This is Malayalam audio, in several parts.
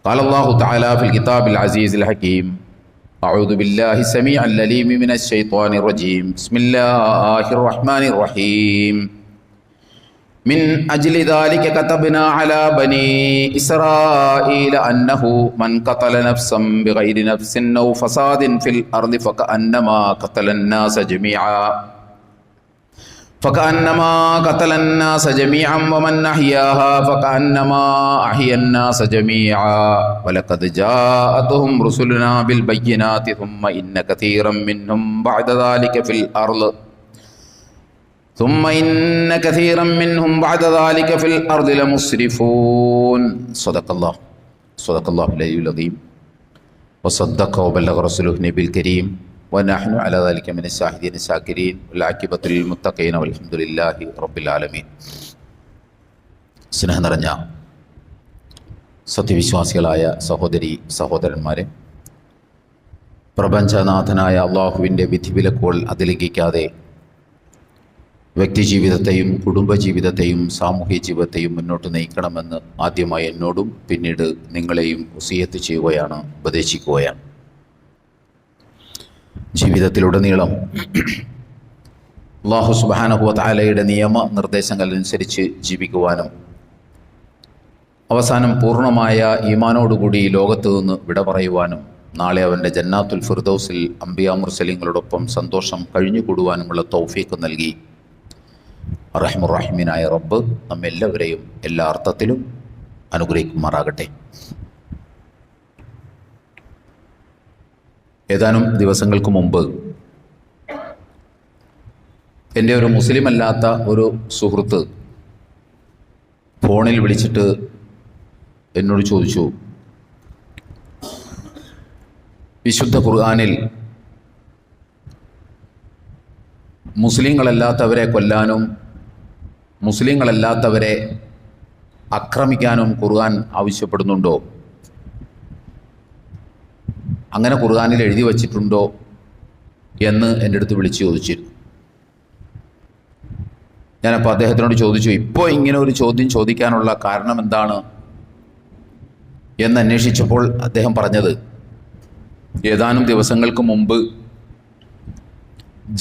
قال الله تعالى في الكتاب العزيز الحكيم أعوذ بالله السميع العليم من الشيطان الرجيم بسم الله الرحمن الرحيم من أجل ذلك كتبنا على بني إسرائيل أنه من قتل نفسا بغير نفس أو فساد في الأرض فكأنما قتل الناس جميعا ومن أحياها فكأنما أحيا الناس جميعا ولقد جاءتهم رسلنا بالبينات ثم إن كثيرا منهم بعد ذلك في الأرض لمسرفون صدق الله العلي العظيم وصدق وبلغ رسوله النبي الكريم ونحن على ذلك من الشاهدين الشاكرين والعاقبة للمتقين والحمد لله رب العالمين. സ്നേഹം നിറഞ്ഞ സത്യവിശ്വാസികളായ സഹോദരി സഹോദരന്മാരെ, പ്രപഞ്ചനാഥനായ അള്ളാഹുവിൻ്റെ വിധിവിലക്കുകൾ അതിലംഘിക്കാതെ വ്യക്തിജീവിതത്തെയും കുടുംബജീവിതത്തെയും സാമൂഹ്യ ജീവിതത്തെയും മുന്നോട്ട് നയിക്കണമെന്ന് ആദ്യമായി എന്നോടും പിന്നീട് നിങ്ങളെയും വസിയത്ത് ചെയ്യുകയാണ്, ഉപദേശിക്കുകയാണ്. ജീവിതത്തിലുടനീളം അല്ലാഹു സുബ്ഹാനഹു വ തആലയുടെ നിയമ നിർദ്ദേശങ്ങളനുസരിച്ച് ജീവിക്കുവാനും അവസാനം പൂർണ്ണമായ ഈമാനോടുകൂടി ലോകത്ത് നിന്ന് വിട പറയുവാനും നാളെ അവൻ്റെ ജന്നാത്തുൽ ഫിർദൗസിൽ അംബിയാ മുർസലീങ്ങളോടൊപ്പം സന്തോഷം കഴിഞ്ഞുകൂടുവാനുമുള്ള തൗഫീഖ് നൽകി റഹ്മുർ-റഹീമീനായ റബ്ബ് നമ്മെല്ലാവരെയും എല്ലാ അർത്ഥത്തിലും അനുഗ്രഹിക്കുമാറാകട്ടെ. ഏതാനും ദിവസങ്ങൾക്ക് മുമ്പ് എൻ്റെ ഒരു മുസ്ലിം അല്ലാത്ത ഒരു സുഹൃത്ത് ഫോണിൽ വിളിച്ചിട്ട് എന്നോട് ചോദിച്ചു, വിശുദ്ധ ഖുർആനിൽ മുസ്ലിങ്ങളല്ലാത്തവരെ കൊല്ലാനും മുസ്ലിങ്ങളല്ലാത്തവരെ ആക്രമിക്കാനും ഖുർആൻ ആവശ്യപ്പെടുന്നുണ്ടോ? അങ്ങനെ ഖുർആനിൽ എഴുതി വച്ചിട്ടുണ്ടോ എന്ന് എൻ്റെ അടുത്ത് വിളിച്ച് ചോദിച്ചിരുന്നു. ഞാനപ്പോൾ അദ്ദേഹത്തിനോട് ചോദിച്ചു, ഇപ്പോൾ ഇങ്ങനെ ഒരു ചോദ്യം ചോദിക്കാനുള്ള കാരണം എന്താണ് എന്ന് അന്വേഷിച്ചപ്പോൾ അദ്ദേഹം പറഞ്ഞത്, ഏതാനും ദിവസങ്ങൾക്ക് മുമ്പ്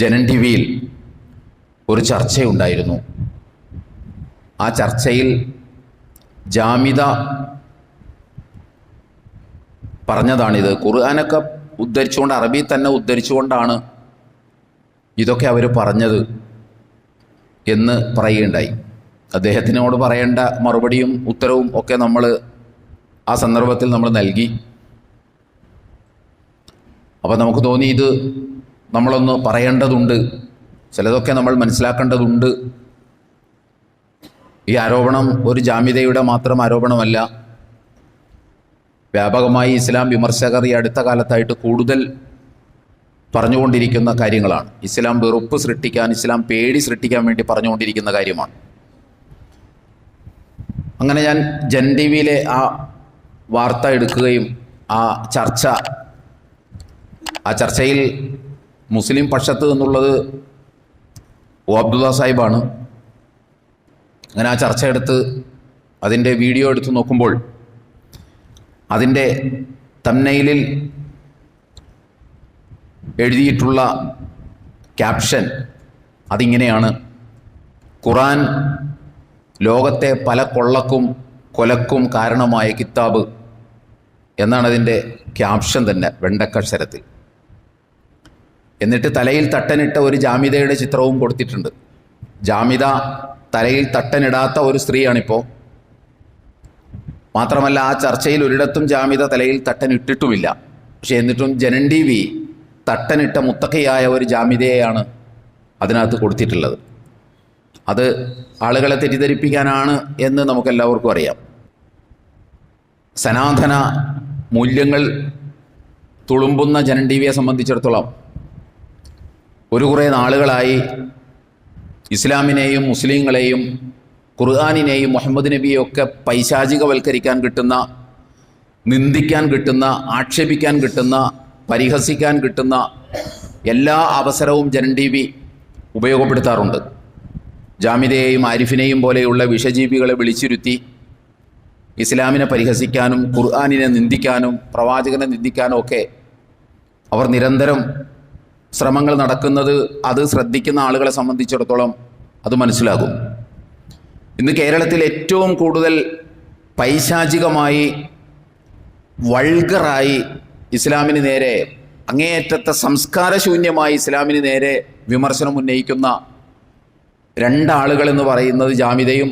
ജനൻ ടിവിയിൽ ഒരു ചർച്ചയുണ്ടായിരുന്നു. ആ ചർച്ചയിൽ ജാമിദ പറഞ്ഞതാണിത്. ഖുർആനൊക്കെ ഉദ്ധരിച്ചുകൊണ്ട്, അറബി തന്നെ ഉദ്ധരിച്ചുകൊണ്ടാണ് ഇതൊക്കെ അവർ പറഞ്ഞത് എന്ന് പറയുകയുണ്ടായി. അദ്ദേഹത്തിനോട് പറയേണ്ട മറുപടിയും ഉത്തരവും ഒക്കെ നമ്മൾ ആ സന്ദർഭത്തിൽ നമ്മൾ നൽകി. അപ്പോൾ നമുക്ക് തോന്നി ഇത് നമ്മളൊന്ന് പറയേണ്ടതുണ്ട്, ചിലതൊക്കെ നമ്മൾ മനസ്സിലാക്കേണ്ടതുണ്ട്. ഈ ആരോപണം ഒരു ജാമിദയുടെ മാത്രം ആരോപണമല്ല. വ്യാപകമായി ഇസ്ലാം വിമർശകർ ഈ അടുത്ത കാലത്തായിട്ട് കൂടുതൽ പറഞ്ഞുകൊണ്ടിരിക്കുന്ന കാര്യങ്ങളാണ്. ഇസ്ലാം വെറുപ്പ് സൃഷ്ടിക്കാൻ, ഇസ്ലാം പേടി സൃഷ്ടിക്കാൻ വേണ്ടി പറഞ്ഞുകൊണ്ടിരിക്കുന്ന കാര്യമാണ്. അങ്ങനെ ഞാൻ ജൻ ടി വിയിലെ ആ വാർത്ത എടുക്കുകയും ആ ചർച്ചയിൽ മുസ്ലിം പക്ഷത്ത് നിന്നുള്ളത് ഒ അബ്ദുള്ള സാഹിബാണ്. അങ്ങനെ ആ ചർച്ച എടുത്ത് അതിൻ്റെ വീഡിയോ എടുത്ത് നോക്കുമ്പോൾ അതിൻ്റെ തംബ്നെയിലിൽ എഴുതിയിട്ടുള്ള ക്യാപ്ഷൻ അതിങ്ങനെയാണ്: ഖുർആൻ ലോകത്തെ പല കൊലക്കും കാരണമായ കിതാബ് എന്നാണ് അതിൻ്റെ ക്യാപ്ഷൻ തന്നെ, വെണ്ടക്കക്ഷരത്തിൽ. എന്നിട്ട് തലയിൽ തട്ടനിട്ട ഒരു ജാമിദയുടെ ചിത്രവും കൊടുത്തിട്ടുണ്ട്. ജാമിദ തലയിൽ തട്ടനിടാത്ത ഒരു സ്ത്രീയാണിപ്പോൾ. മാത്രമല്ല ആ ചർച്ചയിൽ ഒരിടത്തും ജാമിദ തലയിൽ തട്ടനിട്ടിട്ടുമില്ല. പക്ഷെ എന്നിട്ടും ജനൻ ടി വി തട്ടനിട്ട മുത്തഖയായ ഒരു ജാമിദയെയാണ് അതിനകത്ത് കൊടുത്തിട്ടുള്ളത്. അത് ആളുകളെ തെറ്റിദ്ധരിപ്പിക്കാനാണ് എന്ന് നമുക്കെല്ലാവർക്കും അറിയാം. സനാതന മൂല്യങ്ങൾ തുളുമ്പുന്ന ജനൻ ടി വിയെ സംബന്ധിച്ചിടത്തോളം കുറേ നാളുകളായി ഇസ്ലാമിനെയും മുസ്ലിങ്ങളെയും ഖുർആനിനെയും മുഹമ്മദ് നബിയെ ഒക്കെ പൈശാചികവൽക്കരിക്കാൻ കിട്ടുന്ന, നിന്ദിക്കാൻ കിട്ടുന്ന, ആക്ഷേപിക്കാൻ കിട്ടുന്ന, പരിഹസിക്കാൻ കിട്ടുന്ന എല്ലാ അവസരവും ജനൻ ടി വി ഉപയോഗപ്പെടുത്താറുണ്ട്. ജാമിദയെയും ആരിഫിനെയും പോലെയുള്ള വിഷജീവികളെ വിളിച്ചിരുത്തി ഇസ്ലാമിനെ പരിഹസിക്കാനും ഖുർആനിനെ നിന്ദിക്കാനും പ്രവാചകനെ നിന്ദിക്കാനും ഒക്കെ അവർ നിരന്തരം ശ്രമങ്ങൾ നടക്കുന്നത് അത് ശ്രദ്ധിക്കുന്ന ആളുകളെ സംബന്ധിച്ചിടത്തോളം അത് മനസ്സിലാകും. ഇന്ന് കേരളത്തിൽ ഏറ്റവും കൂടുതൽ പൈശാചികമായി വൾഗറായി ഇസ്ലാമിന് നേരെ അങ്ങേയറ്റത്തെ സംസ്കാരശൂന്യമായി ഇസ്ലാമിന് നേരെ വിമർശനം ഉന്നയിക്കുന്ന രണ്ടാളുകളെന്ന് പറയുന്നത് ജാമിദയും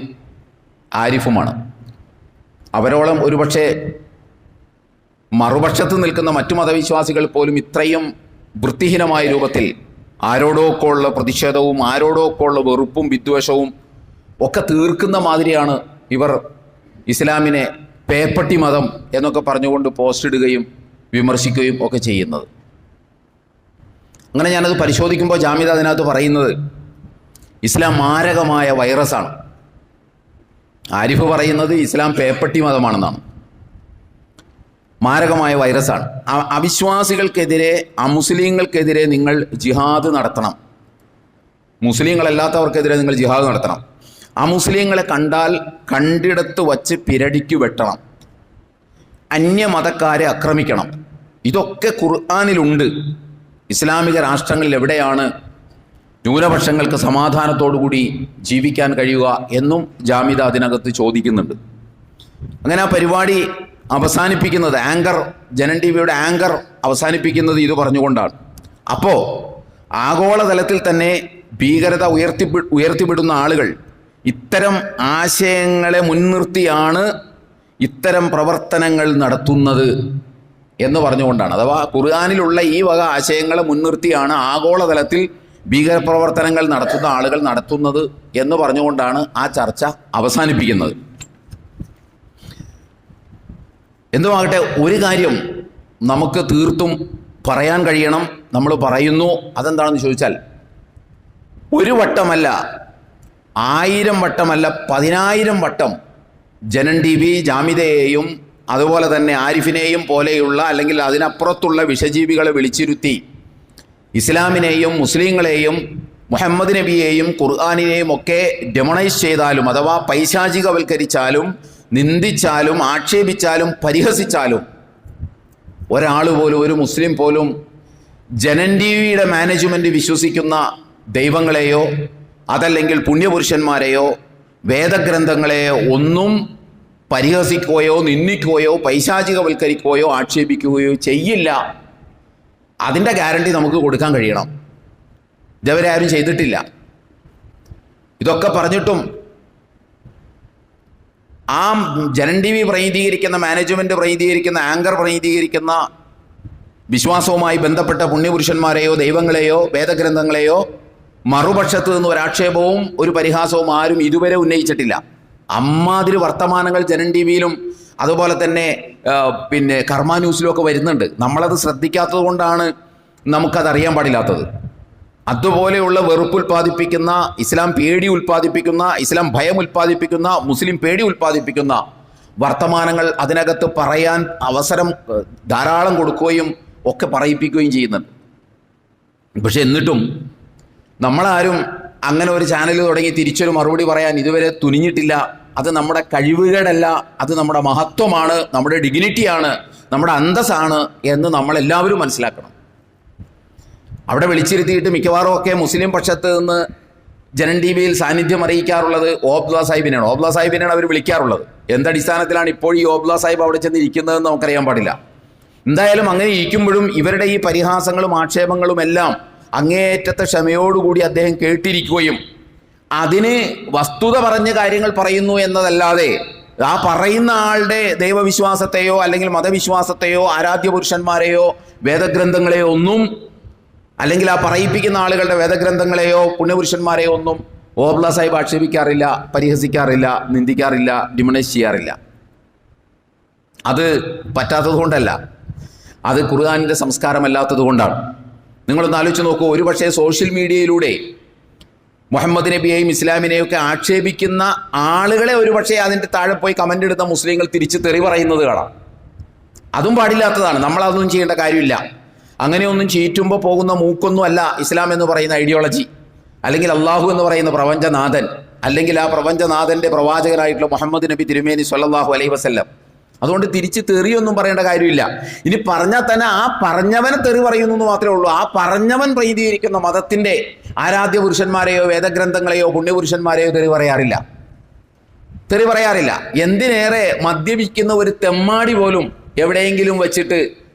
ആരിഫുമാണ്. അവരോളം ഒരുപക്ഷെ മറുപക്ഷത്ത് നിൽക്കുന്ന മറ്റു മതവിശ്വാസികൾ പോലും ഇത്രയും വൃത്തിഹീനമായ രൂപത്തിൽ ആരോടൊക്കെ ഉള്ള പ്രതിഷേധവും ആരോടൊക്കെ ഉള്ള വെറുപ്പും വിദ്വേഷവും ഒക്കെ തീർക്കുന്ന മാതിരിയാണ് ഇവർ ഇസ്ലാമിനെ പേപ്പട്ടി മതം എന്നൊക്കെ പറഞ്ഞുകൊണ്ട് പോസ്റ്റ് ഇടുകയും വിമർശിക്കുകയും ഒക്കെ ചെയ്യുന്നത്. അങ്ങനെ ഞാനത് പരിശോധിക്കുമ്പോൾ ജാമിദ അതിനകത്ത് പറയുന്നത് ഇസ്ലാം മാരകമായ വൈറസാണ്. ആരിഫ് പറയുന്നത് ഇസ്ലാം പേപ്പട്ടി മതമാണെന്നാണ്. മാരകമായ വൈറസാണ്. അവിശ്വാസികൾക്കെതിരെ അമുസ്ലിങ്ങൾക്കെതിരെ നിങ്ങൾ ജിഹാദ് നടത്തണം. മുസ്ലിങ്ങളല്ലാത്തവർക്കെതിരെ നിങ്ങൾ ജിഹാദ് നടത്തണം. അമുസ്ലിങ്ങളെ കണ്ടാൽ കണ്ടിടത്ത് വച്ച് പിരടിക്ക് വെട്ടണം. അന്യമതക്കാരെ ആക്രമിക്കണം. ഇതൊക്കെ ഖുർആനിലുണ്ട്. ഇസ്ലാമിക രാഷ്ട്രങ്ങളിൽ എവിടെയാണ് ന്യൂനപക്ഷങ്ങൾക്ക് സമാധാനത്തോടുകൂടി ജീവിക്കാൻ കഴിയുക എന്നും ജാമിദ അതിനകത്ത് ചോദിക്കുന്നുണ്ട്. അങ്ങനെ ആ പരിപാടി അവസാനിപ്പിക്കുന്നത് ജനൻ ടി വിയുടെ ആങ്കർ അവസാനിപ്പിക്കുന്നത് ഇത് പറഞ്ഞുകൊണ്ടാണ്. അപ്പോൾ ആഗോളതലത്തിൽ തന്നെ ഭീകരത ഉയർത്തിവിടുന്ന ആളുകൾ ഇത്തരം ആശയങ്ങളെ മുൻനിർത്തിയാണ് ഇത്തരം പ്രവർത്തനങ്ങൾ നടത്തുന്നത് എന്ന് പറഞ്ഞുകൊണ്ടാണ്. അഥവാ ഖുർആനിലുള്ള ഈ വക ആശയങ്ങളെ മുൻനിർത്തിയാണ് ആഗോളതലത്തിൽ ഭീകരപ്രവർത്തനങ്ങൾ നടത്തുന്ന ആളുകൾ നടത്തുന്നത് എന്ന് പറഞ്ഞുകൊണ്ടാണ് ആ ചർച്ച അവസാനിപ്പിക്കുന്നത്. എന്തുമാകട്ടെ, ഒരു കാര്യം നമുക്ക് തീർത്തും പറയാൻ കഴിയണം. നമ്മൾ പറയുന്നു. അതെന്താണെന്ന് ചോദിച്ചാൽ, ഒരു വട്ടമല്ല, 1000 വട്ടമല്ല, 10,000 വട്ടം ജനൻ ടി വി ജാമിദയെയും അതുപോലെ തന്നെ ആരിഫിനെയും പോലെയുള്ള അല്ലെങ്കിൽ അതിനപ്പുറത്തുള്ള വിഷജീവികളെ വിളിച്ചിരുത്തി ഇസ്ലാമിനെയും മുസ്ലിങ്ങളെയും മുഹമ്മദ് നബിയെയും ഖുർആാനിനെയും ഒക്കെ ഡെമണൈസ് ചെയ്താലും അഥവാ പൈശാചികവൽക്കരിച്ചാലും നിന്ദിച്ചാലും ആക്ഷേപിച്ചാലും പരിഹസിച്ചാലും ഒരാൾ പോലും, ഒരു മുസ്ലിം പോലും ജനൻ ടി വിയുടെ മാനേജ്മെൻറ്റ് വിശ്വസിക്കുന്ന ദൈവങ്ങളെയോ അതല്ലെങ്കിൽ പുണ്യപുരുഷന്മാരെയോ വേദഗ്രന്ഥങ്ങളെയോ ഒന്നും പരിഹസിക്കുകയോ നിന്ദിക്കുകയോ പൈശാചികവൽക്കരിക്കുകയോ ആക്ഷേപിക്കുകയോ ചെയ്യില്ല. അതിൻ്റെ ഗ്യാരണ്ടി നമുക്ക് കൊടുക്കാൻ കഴിയണം. ഇതുവരെ ആരും ചെയ്തിട്ടില്ല. ഇതൊക്കെ പറഞ്ഞിട്ടും ആ ജനൻ ടി വി പ്രതിനിധീകരിക്കുന്ന മാനേജ്മെൻറ്റ് പ്രതിനിധീകരിക്കുന്ന ആങ്കർ പ്രതിനിധീകരിക്കുന്ന വിശ്വാസവുമായി ബന്ധപ്പെട്ട പുണ്യപുരുഷന്മാരെയോ ദൈവങ്ങളെയോ വേദഗ്രന്ഥങ്ങളെയോ മറുപക്ഷത്ത് നിന്ന് ഒരാക്ഷേപവും ഒരു പരിഹാസവും ആരും ഇതുവരെ ഉന്നയിച്ചിട്ടില്ല. അമ്മാതിരി വർത്തമാനങ്ങൾ ജനൻ ടി വിയിലും അതുപോലെ തന്നെ കർമ്മ ന്യൂസിലും ഒക്കെ വരുന്നുണ്ട്. നമ്മളത് ശ്രദ്ധിക്കാത്തത് കൊണ്ടാണ് നമുക്കതറിയാൻ പാടില്ലാത്തത്. അതുപോലെയുള്ള വെറുപ്പ് ഉൽപ്പാദിപ്പിക്കുന്ന, ഇസ്ലാം പേടി ഉൽപ്പാദിപ്പിക്കുന്ന, ഇസ്ലാം ഭയം ഉൽപ്പാദിപ്പിക്കുന്ന, മുസ്ലിം പേടി ഉൽപ്പാദിപ്പിക്കുന്ന വർത്തമാനങ്ങൾ അതിനകത്ത് പറയാൻ അവസരം ധാരാളം കൊടുക്കുകയും ഒക്കെ പറയിപ്പിക്കുകയും ചെയ്യുന്നുണ്ട്. പക്ഷെ എന്നിട്ടും നമ്മളാരും അങ്ങനെ ഒരു ചാനൽ തുടങ്ങി തിരിച്ചൊരു മറുപടി പറയാൻ ഇതുവരെ തുനിഞ്ഞിട്ടില്ല. അത് നമ്മുടെ കഴിവുകേടല്ല, അത് നമ്മുടെ മഹത്വമാണ്, നമ്മുടെ ഡിഗ്നിറ്റിയാണ്, നമ്മുടെ അന്തസ്സാണ് എന്ന് നമ്മളെല്ലാവരും മനസ്സിലാക്കണം. അവിടെ വിളിച്ചിരുത്തിയിട്ട് മിക്കവാറും ഒക്കെ മുസ്ലിം പക്ഷത്ത് നിന്ന് ജനൻ ടി വിയിൽ സാന്നിധ്യം അറിയിക്കാറുള്ളത് ഓബ്ദുള്ള സാഹിബിനെയാണ്. ഓബ്ദുള്ള സാഹിബിനെയാണ് അവർ വിളിക്കാറുള്ളത്. എന്തടിസ്ഥാനത്തിലാണ് ഇപ്പോൾ ഈ ഓബ്ദുള്ള സാഹിബ് അവിടെ ചെന്ന് ഇരിക്കുന്നതെന്ന് നമുക്കറിയാൻ പാടില്ല. എന്തായാലും അങ്ങനെ ഇരിക്കുമ്പോഴും ഇവരുടെ ഈ പരിഹാസങ്ങളും ആക്ഷേപങ്ങളും എല്ലാം അങ്ങേയറ്റത്തെ ക്ഷമയോടുകൂടി അദ്ദേഹം കേട്ടിരിക്കുകയും അതിന് വസ്തുത പറഞ്ഞ കാര്യങ്ങൾ പറയുന്നു എന്നതല്ലാതെ ആ പറയുന്ന ആളുടെ ദൈവവിശ്വാസത്തെയോ അല്ലെങ്കിൽ മതവിശ്വാസത്തെയോ ആരാധ്യ പുരുഷന്മാരെയോ വേദഗ്രന്ഥങ്ങളെയോ ഒന്നും, അല്ലെങ്കിൽ ആ പറയിപ്പിക്കുന്ന ആളുകളുടെ വേദഗ്രന്ഥങ്ങളെയോ പുണ്യപുരുഷന്മാരെയോ ഒന്നും ഓബ്ദുള്ള സാഹിബ് ആക്ഷേപിക്കാറില്ല, പരിഹസിക്കാറില്ല, നിന്ദിക്കാറില്ല, ഡിമണൈസ് ചെയ്യാറില്ല. അത് പറ്റാത്തത് കൊണ്ടല്ല, അത് ഖുർആനിൻ്റെ സംസ്കാരമല്ലാത്തത് കൊണ്ടാണ്. നിങ്ങളൊന്ന് ആലോചിച്ച് നോക്കൂ. ഒരുപക്ഷെ സോഷ്യൽ മീഡിയയിലൂടെ മുഹമ്മദ് നബിയെയും ഇസ്ലാമിനെയും ഒക്കെ ആക്ഷേപിക്കുന്ന ആളുകളെ ഒരുപക്ഷെ അതിൻ്റെ താഴെ പോയി കമൻ്റ് എടുത്ത മുസ്ലിങ്ങൾ തിരിച്ച് തെറി പറയുന്നത് കാണാം. അതും പാടില്ലാത്തതാണ്. നമ്മളതൊന്നും ചെയ്യേണ്ട കാര്യമില്ല. അങ്ങനെയൊന്നും ചീറ്റുമ്പോൾ പോകുന്ന മൂക്കൊന്നും അല്ല ഇസ്ലാം എന്ന് പറയുന്ന ഐഡിയോളജി, അല്ലെങ്കിൽ അള്ളാഹു എന്ന് പറയുന്ന പ്രപഞ്ചനാഥൻ, അല്ലെങ്കിൽ ആ പ്രപഞ്ചനാഥൻ്റെ പ്രവാചകനായിട്ടുള്ള മുഹമ്മദ് നബി തിരുമേനി സ്വല്ലല്ലാഹു അലൈഹി വസല്ലം. അതുകൊണ്ട് തിരിച്ച് തെറിയൊന്നും പറയേണ്ട കാര്യമില്ല. ഇനി പറഞ്ഞാൽ തന്നെ ആ പറഞ്ഞവനെ തെറി പറയുന്നു എന്ന് മാത്രമേ ഉള്ളൂ. ആ പറഞ്ഞവൻ പ്രീതിയിരിക്കുന്ന മതത്തിൻ്റെ ആരാധ്യ പുരുഷന്മാരെയോ വേദഗ്രന്ഥങ്ങളെയോ പുണ്യപുരുഷന്മാരെയോ തെറി പറയാറില്ല. എന്തിനേറെ മദ്യപിക്കുന്ന ഒരു തെമ്മാടി പോലും എവിടെയെങ്കിലും വെച്ചിട്ട്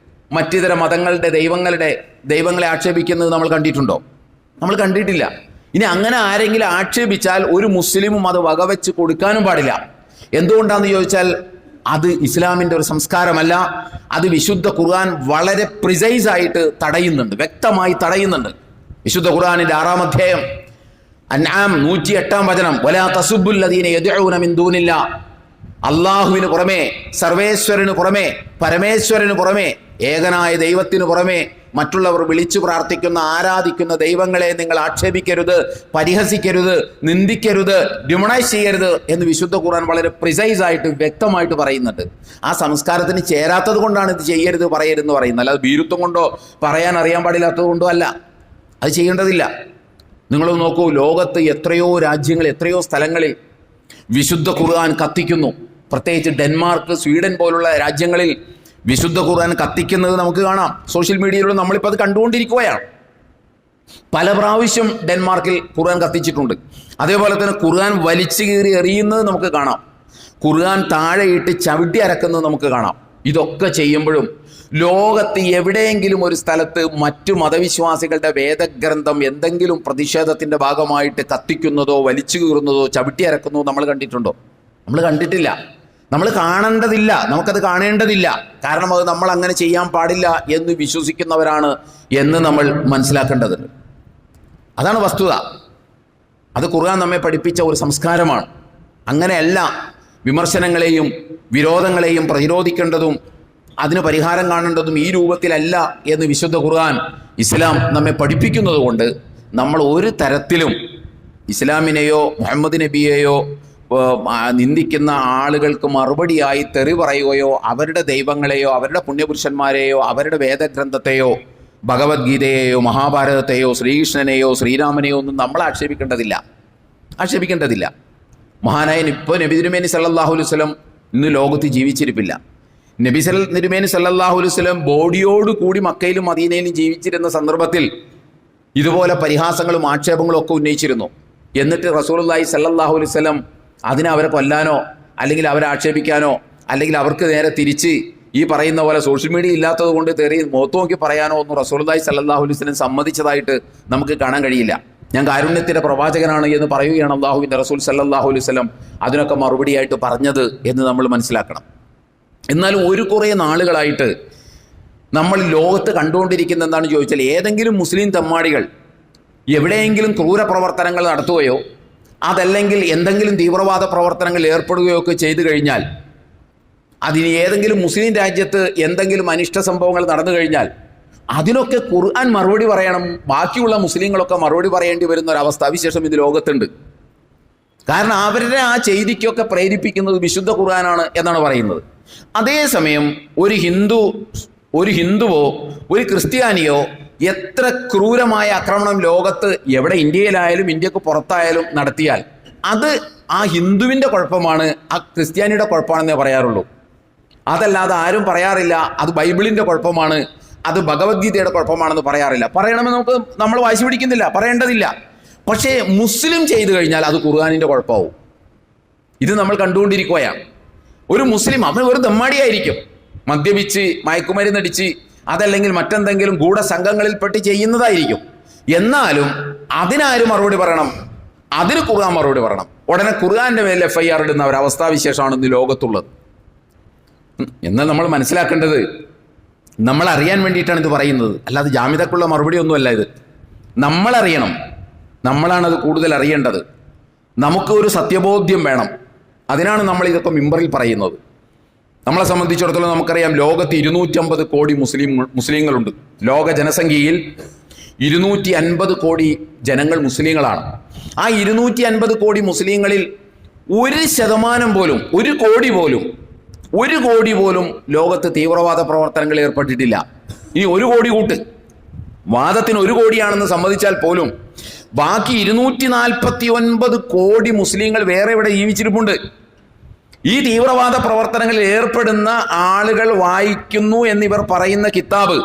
മറ്റിതര മതങ്ങളുടെ ദൈവങ്ങളെ ആക്ഷേപിക്കുന്നത് നമ്മൾ കണ്ടിട്ടുണ്ടോ? നമ്മൾ കണ്ടിട്ടില്ല. ഇനി അങ്ങനെ ആരെങ്കിലും ആക്ഷേപിച്ചാൽ ഒരു മുസ്ലിമും അത് വകവെച്ച് കൊടുക്കാനും പാടില്ല. എന്തുകൊണ്ടാണെന്ന് ചോദിച്ചാൽ അത് ഇസ്ലാമിൻ്റെ ഒരു സംസ്കാരമല്ല. അത് വിശുദ്ധ ഖുർആൻ വളരെ പ്രിസൈസ് ആയിട്ട് തടയുന്നുണ്ട്, വ്യക്തമായി തടയുന്നുണ്ട്. വിശുദ്ധ ഖുർആനിൻ്റെ 6-ാം അധ്യായം അൻആം 108-ാം വചനം, വലാ തസുബ്ബുൽ ലദീന യദ്ഊന മിൻ ദൂനില്ലാ, അള്ളാഹുവിന് പുറമെ, സർവേശ്വരന് പുറമെ, പരമേശ്വരന് പുറമെ, ഏകനായ ദൈവത്തിന് പുറമെ മറ്റുള്ളവർ വിളിച്ചു പ്രാർത്ഥിക്കുന്ന ആരാധിക്കുന്ന ദൈവങ്ങളെ നിങ്ങൾ ആക്ഷേപിക്കരുത്, പരിഹസിക്കരുത്, നിന്ദിക്കരുത്, ഡിമണൈസ് ചെയ്യരുത് എന്ന് വിശുദ്ധ ഖുർആൻ വളരെ പ്രിസൈസ് ആയിട്ട് വ്യക്തമായിട്ട് പറയുന്നുണ്ട്. ആ സംസ്കാരത്തിന് ചേരാത്തത് കൊണ്ടാണ് ഇത് ചെയ്യരുത് പറയരുതെന്ന് പറയുന്നത്. അല്ലാതെ ഭീരുത്വം കൊണ്ടോ പറയാൻ അറിയാൻ പാടില്ലാത്തത് കൊണ്ടോ അല്ല. അത് ചെയ്യേണ്ടതില്ല. നിങ്ങൾ നോക്കൂ, ലോകത്ത് എത്രയോ രാജ്യങ്ങൾ, എത്രയോ സ്ഥലങ്ങളിൽ വിശുദ്ധ ഖുർആൻ കത്തിക്കുന്നു. പ്രത്യേകിച്ച് ഡെൻമാർക്ക്, സ്വീഡൻ പോലുള്ള രാജ്യങ്ങളിൽ വിശുദ്ധ ഖുർആൻ കത്തിക്കുന്നത് നമുക്ക് കാണാം. സോഷ്യൽ മീഡിയയിലൂടെ നമ്മളിപ്പോൾ അത് കണ്ടുകൊണ്ടിരിക്കുകയാണ്. പല പ്രാവശ്യം ഡെൻമാർക്കിൽ ഖുർആൻ കത്തിച്ചിട്ടുണ്ട്. അതേപോലെ തന്നെ ഖുർആൻ വലിച്ചു കീറി എറിയുന്നത് നമുക്ക് കാണാം. ഖുർആൻ താഴെയിട്ട് ചവിട്ടി അരക്കുന്നത് നമുക്ക് കാണാം. ഇതൊക്കെ ചെയ്യുമ്പോഴും ലോകത്ത് എവിടെയെങ്കിലും ഒരു സ്ഥലത്ത് മറ്റു മതവിശ്വാസികളുടെ വേദഗ്രന്ഥം എന്തെങ്കിലും പ്രതിഷേധത്തിൻ്റെ ഭാഗമായിട്ട് കത്തിക്കുന്നതോ വലിച്ചു കീറുന്നതോ ചവിട്ടി അരക്കുന്നതോ നമ്മൾ കണ്ടിട്ടുണ്ടോ? നമ്മൾ കണ്ടിട്ടില്ല. നമ്മൾ കാണേണ്ടതില്ല, നമുക്കത് കാണേണ്ടതില്ല. കാരണം അത് നമ്മൾ അങ്ങനെ ചെയ്യാൻ പാടില്ല എന്ന് വിശ്വസിക്കുന്നവരാണ് എന്ന് നമ്മൾ മനസ്സിലാക്കേണ്ടതുണ്ട്. അതാണ് വസ്തുത. അത് ഖുർആൻ നമ്മെ പഠിപ്പിച്ച ഒരു സംസ്കാരമാണ്. അങ്ങനെയല്ല വിമർശനങ്ങളെയും വിരോധങ്ങളെയും പ്രതിരോധിക്കേണ്ടതുയും അതിന് പരിഹാരം കാണേണ്ടതും ഈ രൂപത്തിലല്ല എന്ന് വിശുദ്ധ ഖുർആൻ, ഇസ്ലാം നമ്മെ പഠിപ്പിക്കുന്നത് കൊണ്ട് നമ്മൾ ഒരു തരത്തിലും ഇസ്ലാമിനെയോ മുഹമ്മദ് നബിയെയോ നിന്ദിക്കുന്ന ആളുകൾക്ക് മറുപടിയായി തെറി പറയുകയോ അവരുടെ ദൈവങ്ങളെയോ അവരുടെ പുണ്യപുരുഷന്മാരെയോ അവരുടെ വേദഗ്രന്ഥത്തെയോ ഭഗവത്ഗീതയെയോ മഹാഭാരതത്തെയോ ശ്രീകൃഷ്ണനെയോ ശ്രീരാമനെയോ ഒന്നും നമ്മൾ ആക്ഷേപിക്കേണ്ടതില്ല. മഹാനായ ഇപ്പോൾ നബി തിരുമേനി സല്ലല്ലാഹു അലൈഹി വസല്ലം ഇന്ന് ലോകത്ത് ജീവിച്ചിരിപ്പില്ല. നബി തിരുമേനി സല്ലല്ലാഹു അലൈഹി വസല്ലം ബോഡിയോട് കൂടി മക്കയിലും മദീനയിലും ജീവിച്ചിരുന്ന സന്ദർഭത്തിൽ ഇതുപോലെ പരിഹാസങ്ങളും ആക്ഷേപങ്ങളും ഒക്കെ ഉന്നയിച്ചിരുന്നു. എന്നിട്ട് റസൂലുള്ളാഹി സല്ലല്ലാഹു അലൈഹി വസല്ലം അതിനെ അവരെ കൊല്ലാനോ അല്ലെങ്കിൽ അവരെ ആക്ഷേപിക്കാനോ അല്ലെങ്കിൽ അവർക്ക് നേരെ തിരിച്ച് ഈ പറയുന്ന പോലെ സോഷ്യൽ മീഡിയ ഇല്ലാത്തത് കൊണ്ട് തെറി മുഖത്ത് നോക്കി പറയാനോ ഒന്നും റസൂലുള്ളാഹി സല്ലല്ലാഹു അലൈഹി വസല്ലം സമ്മതിച്ചതായിട്ട് നമുക്ക് കാണാൻ കഴിയില്ല. ഞാൻ കാരുണ്യത്തിൻ്റെ പ്രവാചകനാണ് എന്ന് പറയുകയാണ് അള്ളാഹുവിൻ്റെ റസൂൽ സല്ലല്ലാഹു അലൈഹി വസല്ലം അതിനൊക്കെ മറുപടിയായിട്ട് പറഞ്ഞത് എന്ന് നമ്മൾ മനസ്സിലാക്കണം. എന്നാൽ കുറേ നാളുകളായിട്ട് നമ്മൾ ലോകത്ത് കണ്ടുകൊണ്ടിരിക്കുന്ന എന്താണെന്ന് ചോദിച്ചാൽ, ഏതെങ്കിലും മുസ്ലിം തെമ്മാടികൾ എവിടെയെങ്കിലും ക്രൂര പ്രവർത്തനങ്ങൾ നടത്തുകയോ അതല്ലെങ്കിൽ എന്തെങ്കിലും തീവ്രവാദ പ്രവർത്തനങ്ങൾ ഏർപ്പെടുകയോ ഒക്കെ ചെയ്തു കഴിഞ്ഞാൽ, അതിന് ഏതെങ്കിലും മുസ്ലിം രാജ്യത്ത് എന്തെങ്കിലും അനിഷ്ട സംഭവങ്ങൾ നടന്നു കഴിഞ്ഞാൽ അതിനൊക്കെ ഖുർആൻ മറുപടി പറയണം, ബാക്കിയുള്ള മുസ്ലിങ്ങളൊക്കെ മറുപടി പറയേണ്ടി വരുന്ന ഒരവസ്ഥ വിശേഷം ഇത് ലോകത്തുണ്ട്. കാരണം അവരുടെ ആ ചെയ്തിക്കൊക്കെ പ്രേരിപ്പിക്കുന്നത് വിശുദ്ധ ഖുർആനാണ് എന്നാണ് പറയുന്നത്. അതേസമയം ഒരു ഹിന്ദുവോ ഒരു ക്രിസ്ത്യാനിയോ എത്ര ക്രൂരമായ ആക്രമണം ലോകത്ത് എവിടെ ഇന്ത്യയിലായാലും ഇന്ത്യക്ക് പുറത്തായാലും നടത്തിയാൽ അത് ആ ഹിന്ദുവിൻ്റെ കുഴപ്പമാണ്, ആ ക്രിസ്ത്യാനിയുടെ കുഴപ്പമാണെന്നേ പറയാറുള്ളൂ. അതല്ലാതെ ആരും പറയാറില്ല അത് ബൈബിളിൻ്റെ കുഴപ്പമാണ്, അത് ഭഗവത്ഗീതയുടെ കുഴപ്പമാണെന്ന് പറയാറില്ല. പറയണമെന്ന് നമ്മൾ വാശി പിടിക്കുന്നില്ല, പറയേണ്ടതില്ല. പക്ഷേ മുസ്ലിം ചെയ്തു കഴിഞ്ഞാൽ അത് ഖുർആനിൻ്റെ കുഴപ്പമാവും. ഇത് നമ്മൾ കണ്ടുകൊണ്ടിരിക്കുകയാണ്. ഒരു മുസ്ലിം അവൻ ഒരു ദമ്മാടിയായിരിക്കും, മദ്യപിച്ച് മയക്കുമരുന്നടിച്ച് അതല്ലെങ്കിൽ മറ്റെന്തെങ്കിലും ഗൂഢസംഘങ്ങളിൽപ്പെട്ട് ചെയ്യുന്നതായിരിക്കും. എന്നാലും അതിനാരും മറുപടി പറയണം, അതിന് ഖുർആൻ മറുപടി പറയണം. ഉടനെ ഖുർആന്റെ മേൽ FIR ഇടുന്ന ഒരവസ്ഥാവിശേഷമാണ് ഇന്ന് ലോകത്തുള്ളത്. എന്നാൽ നമ്മൾ മനസ്സിലാക്കേണ്ടത്, നമ്മൾ അറിയാൻ വേണ്ടിയിട്ടാണ് ഇത് പറയുന്നത്, അല്ലാതെ ജാമ്യതക്കുള്ള മറുപടി ഒന്നുമല്ല ഇത്. നമ്മളറിയണം, നമ്മളാണത് കൂടുതൽ അറിയേണ്ടത്. നമുക്ക് ഒരു സത്യബോധ്യം വേണം. അതിനാണ് നമ്മൾ ഇതൊക്കെ മിമ്പറിൽ പറയുന്നത്. നമ്മളെ സംബന്ധിച്ചിടത്തോളം നമുക്കറിയാം, ലോകത്ത് 250 കോടി മുസ്ലിങ്ങളുണ്ട്. ലോക ജനസംഖ്യയിൽ 250 കോടി ജനങ്ങൾ മുസ്ലിങ്ങളാണ്. ആ 250 കോടി മുസ്ലിങ്ങളിൽ 1% പോലും, 1 കോടി പോലും ലോകത്ത് തീവ്രവാദ പ്രവർത്തനങ്ങൾ ഏർപ്പെട്ടിട്ടില്ല. ഇനി 1 കോടി കൂട്ട്, വാദത്തിന് 1 കോടിയാണെന്ന് സമ്മതിച്ചാൽ പോലും ബാക്കി 249 കോടി മുസ്ലിങ്ങൾ വേറെ ഇവിടെ ജീവിച്ചിരിപ്പുണ്ട്. ഈ തീവ്രവാദ പ്രവർത്തനങ്ങളിൽ ഏർപ്പെടുന്ന ആളുകൾ വായിക്കുന്നു എന്നിവർ പറയുന്ന കിതാബ്,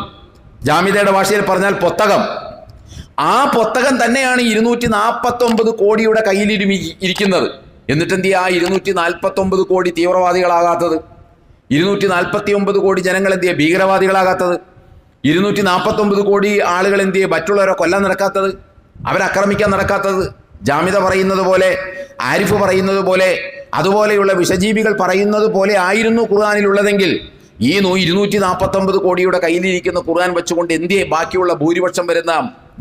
ജാമിദയുടെ ഭാഷയിൽ പറഞ്ഞാൽ പുസ്തകം, ആ പുസ്തകം തന്നെയാണ് 249 കോടിയുടെ കയ്യിൽ ഇരിക്കുന്നത്. എന്നിട്ട് എന്ത് ചെയ്യുക? 249 കോടി തീവ്രവാദികളാകാത്തത്? 249 കോടി ജനങ്ങൾ എന്ത് ചെയ്യുക ഭീകരവാദികളാകാത്തത്? 249 കോടി ആളുകൾ എന്ത് ചെയ്യുക മറ്റുള്ളവരെ കൊല്ലാൻ നടക്കാത്തത്, അവരാക്രമിക്കാൻ നടക്കാത്തത്? ജാമിദ പറയുന്നത് പോലെ, ആരിഫ് പറയുന്നത് പോലെ, അതുപോലെയുള്ള വിഷജീവികൾ പറയുന്നത് പോലെ ആയിരുന്നു ഖുർആനിലുള്ളതെങ്കിൽ ഈ 249 കോടിയുടെ കയ്യിലിരിക്കുന്ന ഖുർആൻ വെച്ചുകൊണ്ട് എന്തിയെ ബാക്കിയുള്ള ഭൂരിപക്ഷം വരുന്ന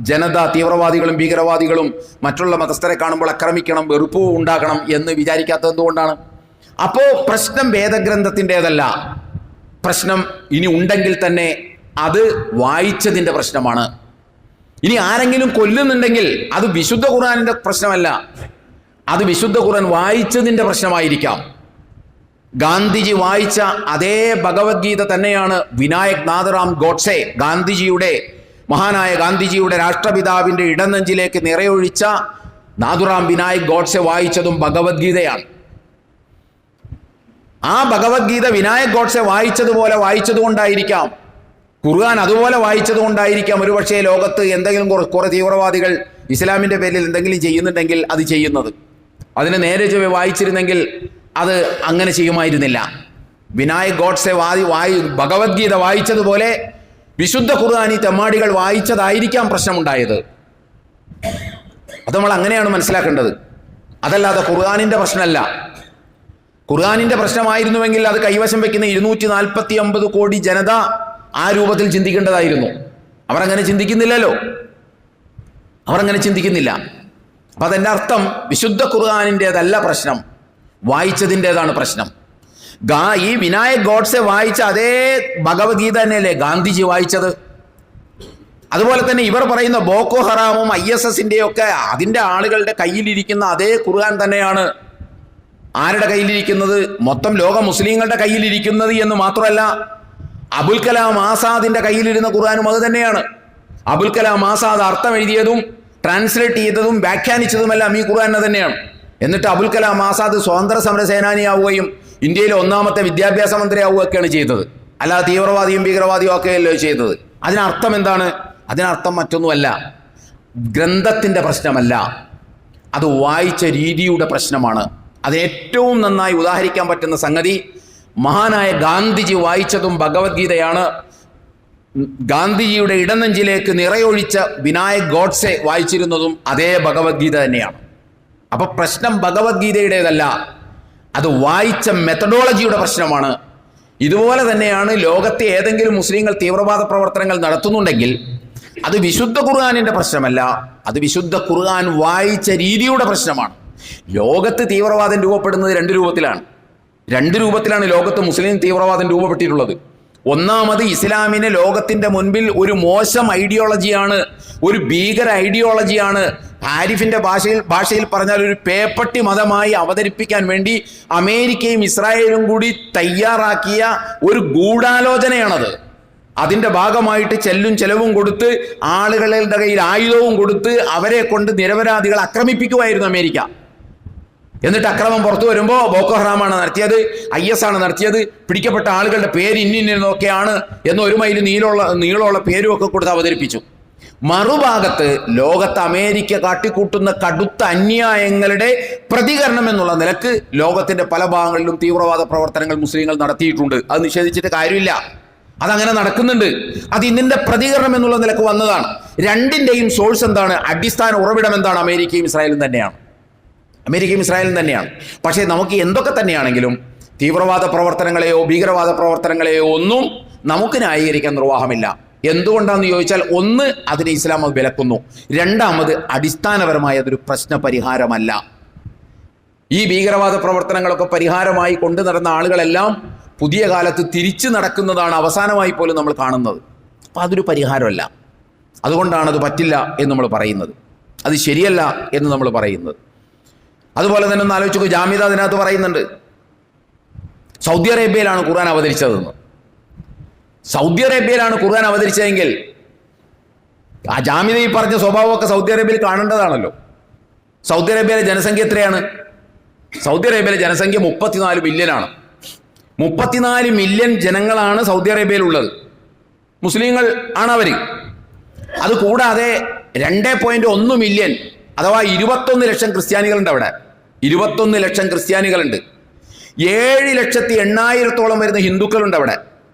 ജനത, തീവ്രവാദികളും ഭീകരവാദികളും മറ്റുള്ള മതസ്ഥരെ കാണുമ്പോൾ ആക്രമിക്കണം, വെറുപ്പ് ഉണ്ടാകണം എന്ന് വിചാരിക്കാത്തത് എന്തുകൊണ്ടാണ്? അപ്പോ പ്രശ്നം വേദഗ്രന്ഥത്തിൻ്റെതല്ല. പ്രശ്നം ഇനി ഉണ്ടെങ്കിൽ തന്നെ അത് വായിച്ചതിൻ്റെ പ്രശ്നമാണ്. ഇനി ആരെങ്കിലും കൊല്ലുന്നുണ്ടെങ്കിൽ അത് വിശുദ്ധ ഖുർആനിന്റെ പ്രശ്നമല്ല, അത് വിശുദ്ധ ഖുർആൻ വായിച്ചതിൻ്റെ പ്രശ്നമായിരിക്കാം. ഗാന്ധിജി വായിച്ച അതേ ഭഗവത്ഗീത തന്നെയാണ് വിനായക് നാഥറാം ഗോഡ്സെ, മഹാനായ ഗാന്ധിജിയുടെ രാഷ്ട്രപിതാവിൻ്റെ ഇടനെഞ്ചിലേക്ക് നിറയൊഴിച്ച നാഥുറാം വിനായക് ഗോഡ്സെ വായിച്ചതും ഭഗവത്ഗീതയാണ്. ആ ഭഗവത്ഗീത വിനായക് ഗോഡ്സെ വായിച്ചതുകൊണ്ടായിരിക്കാം, ഖുർആൻ അതുപോലെ വായിച്ചതുകൊണ്ടായിരിക്കാം ഒരുപക്ഷേ ലോകത്ത് എന്തെങ്കിലും കുറെ തീവ്രവാദികൾ ഇസ്ലാമിൻ്റെ പേരിൽ എന്തെങ്കിലും ചെയ്യുന്നുണ്ടെങ്കിൽ അത് ചെയ്യുന്നത്. അതിന് നേരെ ചൊവ്വേ വായിച്ചിരുന്നെങ്കിൽ അത് അങ്ങനെ ചെയ്യുമായിരുന്നില്ല. വിനായക് ഗോഡ്സെ ഭഗവത്ഗീത വായിച്ചതുപോലെ വിശുദ്ധ ഖുർആനി തെമ്മാടികൾ വായിച്ചതായിരിക്കാം പ്രശ്നമുണ്ടായത്. അത് നമ്മൾ അങ്ങനെയാണ് മനസ്സിലാക്കേണ്ടത്. അതല്ലാതെ ഖുർആനിൻ്റെ പ്രശ്നമല്ല. ഖുർആനിൻ്റെ പ്രശ്നമായിരുന്നുവെങ്കിൽ അത് കൈവശം വയ്ക്കുന്ന 249 കോടി ജനത ആ രൂപത്തിൽ ചിന്തിക്കേണ്ടതായിരുന്നു. അവരങ്ങനെ ചിന്തിക്കുന്നില്ലല്ലോ, അവരങ്ങനെ ചിന്തിക്കുന്നില്ല. അപ്പം അതിൻ്റെ അർത്ഥം വിശുദ്ധ ഖുർആനിൻ്റെതല്ല പ്രശ്നം, വായിച്ചതിൻ്റെതാണ് പ്രശ്നം. ഈ വിനായക് ഗോഡ്സെ വായിച്ച അതേ ഭഗവത്ഗീത തന്നെയല്ലേ ഗാന്ധിജി വായിച്ചത്? അതുപോലെ തന്നെ ഇവർ പറയുന്ന ബോക്കോ ഹറാമും ISSൻ്റെയൊക്കെ അതിൻ്റെ ആളുകളുടെ കയ്യിലിരിക്കുന്ന അതേ ഖുർആൻ തന്നെയാണ് ആരുടെ കയ്യിലിരിക്കുന്നത്? മൊത്തം ലോക മുസ്ലിങ്ങളുടെ കയ്യിലിരിക്കുന്നത് എന്ന് മാത്രമല്ല, അബുൽ കലാം ആസാദിന്റെ കയ്യിലിരുന്ന ഖുർആനും അത് തന്നെയാണ്. അബുൽ കലാം ആസാദ് അർത്ഥം എഴുതിയതും ട്രാൻസ്ലേറ്റ് ചെയ്തതും വ്യാഖ്യാനിച്ചതുമെല്ലാം ഈ ഖുർആൻ തന്നെയാണ്. എന്നിട്ട് അബുൽ കലാം ആസാദ് സ്വാതന്ത്ര്യ സമര സേനാനിയാവുകയും ഇന്ത്യയിലെ ഒന്നാമത്തെ വിദ്യാഭ്യാസ മന്ത്രിയാവുകയൊക്കെയാണ് ചെയ്തത്. അല്ലാതെ തീവ്രവാദിയും ഭീകരവാദിയും ഒക്കെയല്ലോ ചെയ്തത്. അതിനർത്ഥം എന്താണ്? അതിനർത്ഥം മറ്റൊന്നുമല്ല, ഗ്രന്ഥത്തിൻ്റെ പ്രശ്നമല്ല, അത് വായിച്ച രീതിയുടെ പ്രശ്നമാണ്. അത് ഏറ്റവും നന്നായി ഉദാഹരിക്കാൻ പറ്റുന്ന സംഗതി മഹാനായ ഗാന്ധിജി വായിച്ചതും ഭഗവത്ഗീതയാണ്. ഗാന്ധിജിയുടെ ഇടനെഞ്ചിലേക്ക് നിറയൊഴിച്ച വിനായക് ഗോഡ്സെ വായിച്ചിരുന്നതും അതേ ഭഗവത്ഗീത തന്നെയാണ്. അപ്പൊ പ്രശ്നം ഭഗവത്ഗീതയുടേതല്ല, അത് വായിച്ച മെത്തഡോളജിയുടെ പ്രശ്നമാണ്. ഇതുപോലെ തന്നെയാണ് ലോകത്തെ ഏതെങ്കിലും മുസ്ലിങ്ങൾ തീവ്രവാദ പ്രവർത്തനങ്ങൾ നടത്തുന്നുണ്ടെങ്കിൽ അത് വിശുദ്ധ ഖുർആനിൻ്റെ പ്രശ്നമല്ല, അത് വിശുദ്ധ ഖുർആൻ വായിച്ച രീതിയുടെ പ്രശ്നമാണ്. ലോകത്ത് തീവ്രവാദം രൂപപ്പെടുന്നത് രണ്ട് രൂപത്തിലാണ് ലോകത്ത് മുസ്ലിം തീവ്രവാദം രൂപപ്പെട്ടിട്ടുള്ളത്. ഒന്നാമത് ഇസ്ലാമിനെ ലോകത്തിൻ്റെ മുൻപിൽ ഒരു മോശം ഐഡിയോളജിയാണ്, ഒരു ഭീകര ഐഡിയോളജിയാണ്, ആരിഫിൻ്റെ ഭാഷയിൽ പറഞ്ഞാൽ ഒരു പേപ്പട്ടി മതമായി അവതരിപ്പിക്കാൻ വേണ്ടി അമേരിക്കയും ഇസ്രായേലും കൂടി തയ്യാറാക്കിയ ഒരു ഗൂഢാലോചനയാണത്. അതിൻ്റെ ഭാഗമായിട്ട് ചെലവും കൊടുത്ത് ആളുകളുടെ കയ്യിൽ ആയുധവും കൊടുത്ത് അവരെ കൊണ്ട് നിരപരാധികൾ ആക്രമിപ്പിക്കുമായിരുന്നു അമേരിക്ക. എന്നിട്ട് അക്രമം പുറത്തു വരുമ്പോൾ ബോക്കോ ഹറാമാണ് നടത്തിയത്, IS ആണ് നടത്തിയത്, പിടിക്കപ്പെട്ട ആളുകളുടെ പേര് ഇന്നൊക്കെയാണ് എന്ന് 1 മൈൽ നീളമുള്ള പേരും ഒക്കെ കൊടുത്ത് അവതരിപ്പിച്ചു. മറുഭാഗത്ത് ലോകത്ത് അമേരിക്ക കാട്ടിക്കൂട്ടുന്ന കടുത്ത അന്യായങ്ങളുടെ പ്രതികരണം എന്നുള്ള നിലക്ക് ലോകത്തിന്റെ പല ഭാഗങ്ങളിലും തീവ്രവാദ പ്രവർത്തനങ്ങൾ മുസ്ലിങ്ങൾ നടത്തിയിട്ടുണ്ട്. അത് നിഷേധിച്ചിട്ട് കാര്യമില്ല, അതങ്ങനെ നടക്കുന്നുണ്ട്. അത് ഇതിന്റെ പ്രതികരണം എന്നുള്ള നിലക്ക് വന്നതാണ്. രണ്ടിന്റെയും സോഴ്സ് എന്താണ്? അടിസ്ഥാന ഉറവിടം എന്താണ്? അമേരിക്കയും ഇസ്രായേലും തന്നെയാണ്. പക്ഷേ നമുക്ക് എന്തൊക്കെ തന്നെയാണെങ്കിലും തീവ്രവാദ പ്രവർത്തനങ്ങളെയോ ഭീകരവാദ പ്രവർത്തനങ്ങളെയോ ഒന്നും നമുക്ക് ന്യായീകരിക്കാൻ നിർവാഹമില്ല. എന്തുകൊണ്ടാണെന്ന് ചോദിച്ചാൽ, ഒന്ന്, അതിനെ ഇസ്ലാം അത് വിലക്കുന്നു. രണ്ടാമത്, അടിസ്ഥാനപരമായ അതൊരു പ്രശ്ന പരിഹാരമല്ല. ഈ ഭീകരവാദ പ്രവർത്തനങ്ങളൊക്കെ പരിഹാരമായി കൊണ്ടു നടന്ന ആളുകളെല്ലാം പുതിയ കാലത്ത് തിരിച്ചു നടക്കുന്നതാണ് അവസാനമായി പോലും നമ്മൾ കാണുന്നത്. അപ്പം അതൊരു പരിഹാരമല്ല. അതുകൊണ്ടാണ് അത് പറ്റില്ല എന്ന് നമ്മൾ പറയുന്നത്, അത് ശരിയല്ല എന്ന് നമ്മൾ പറയുന്നത്. അതുപോലെ തന്നെ ഒന്ന് ആലോചിച്ചു, ജാമിദ അതിനകത്ത് പറയുന്നുണ്ട് സൗദി അറേബ്യയിലാണ് ഖുർആൻ അവതരിച്ചതെന്ന്. സൗദി അറേബ്യയിലാണ് ഖുർആൻ അവതരിച്ചതെങ്കിൽ ആ ജാമിദ ഈ പറഞ്ഞ സ്വഭാവമൊക്കെ സൗദി അറേബ്യയിൽ കാണേണ്ടതാണല്ലോ. സൗദി അറേബ്യയിലെ ജനസംഖ്യ എത്രയാണ്? സൗദി അറേബ്യയിലെ ജനസംഖ്യ 34 മില്യനാണ്. 34 മില്യൺ ജനങ്ങളാണ് സൗദി അറേബ്യയിലുള്ളത്. മുസ്ലിങ്ങൾ ആണ് അവർ. അതുകൂടാതെ 2.1 മില്യൺ അഥവാ 21 ലക്ഷം ക്രിസ്ത്യാനികളുണ്ട് അവിടെ. 21 ലക്ഷം ക്രിസ്ത്യാനികളുണ്ട്. 7,80,000 വരുന്ന ഹിന്ദുക്കളുണ്ട് അവിടെ.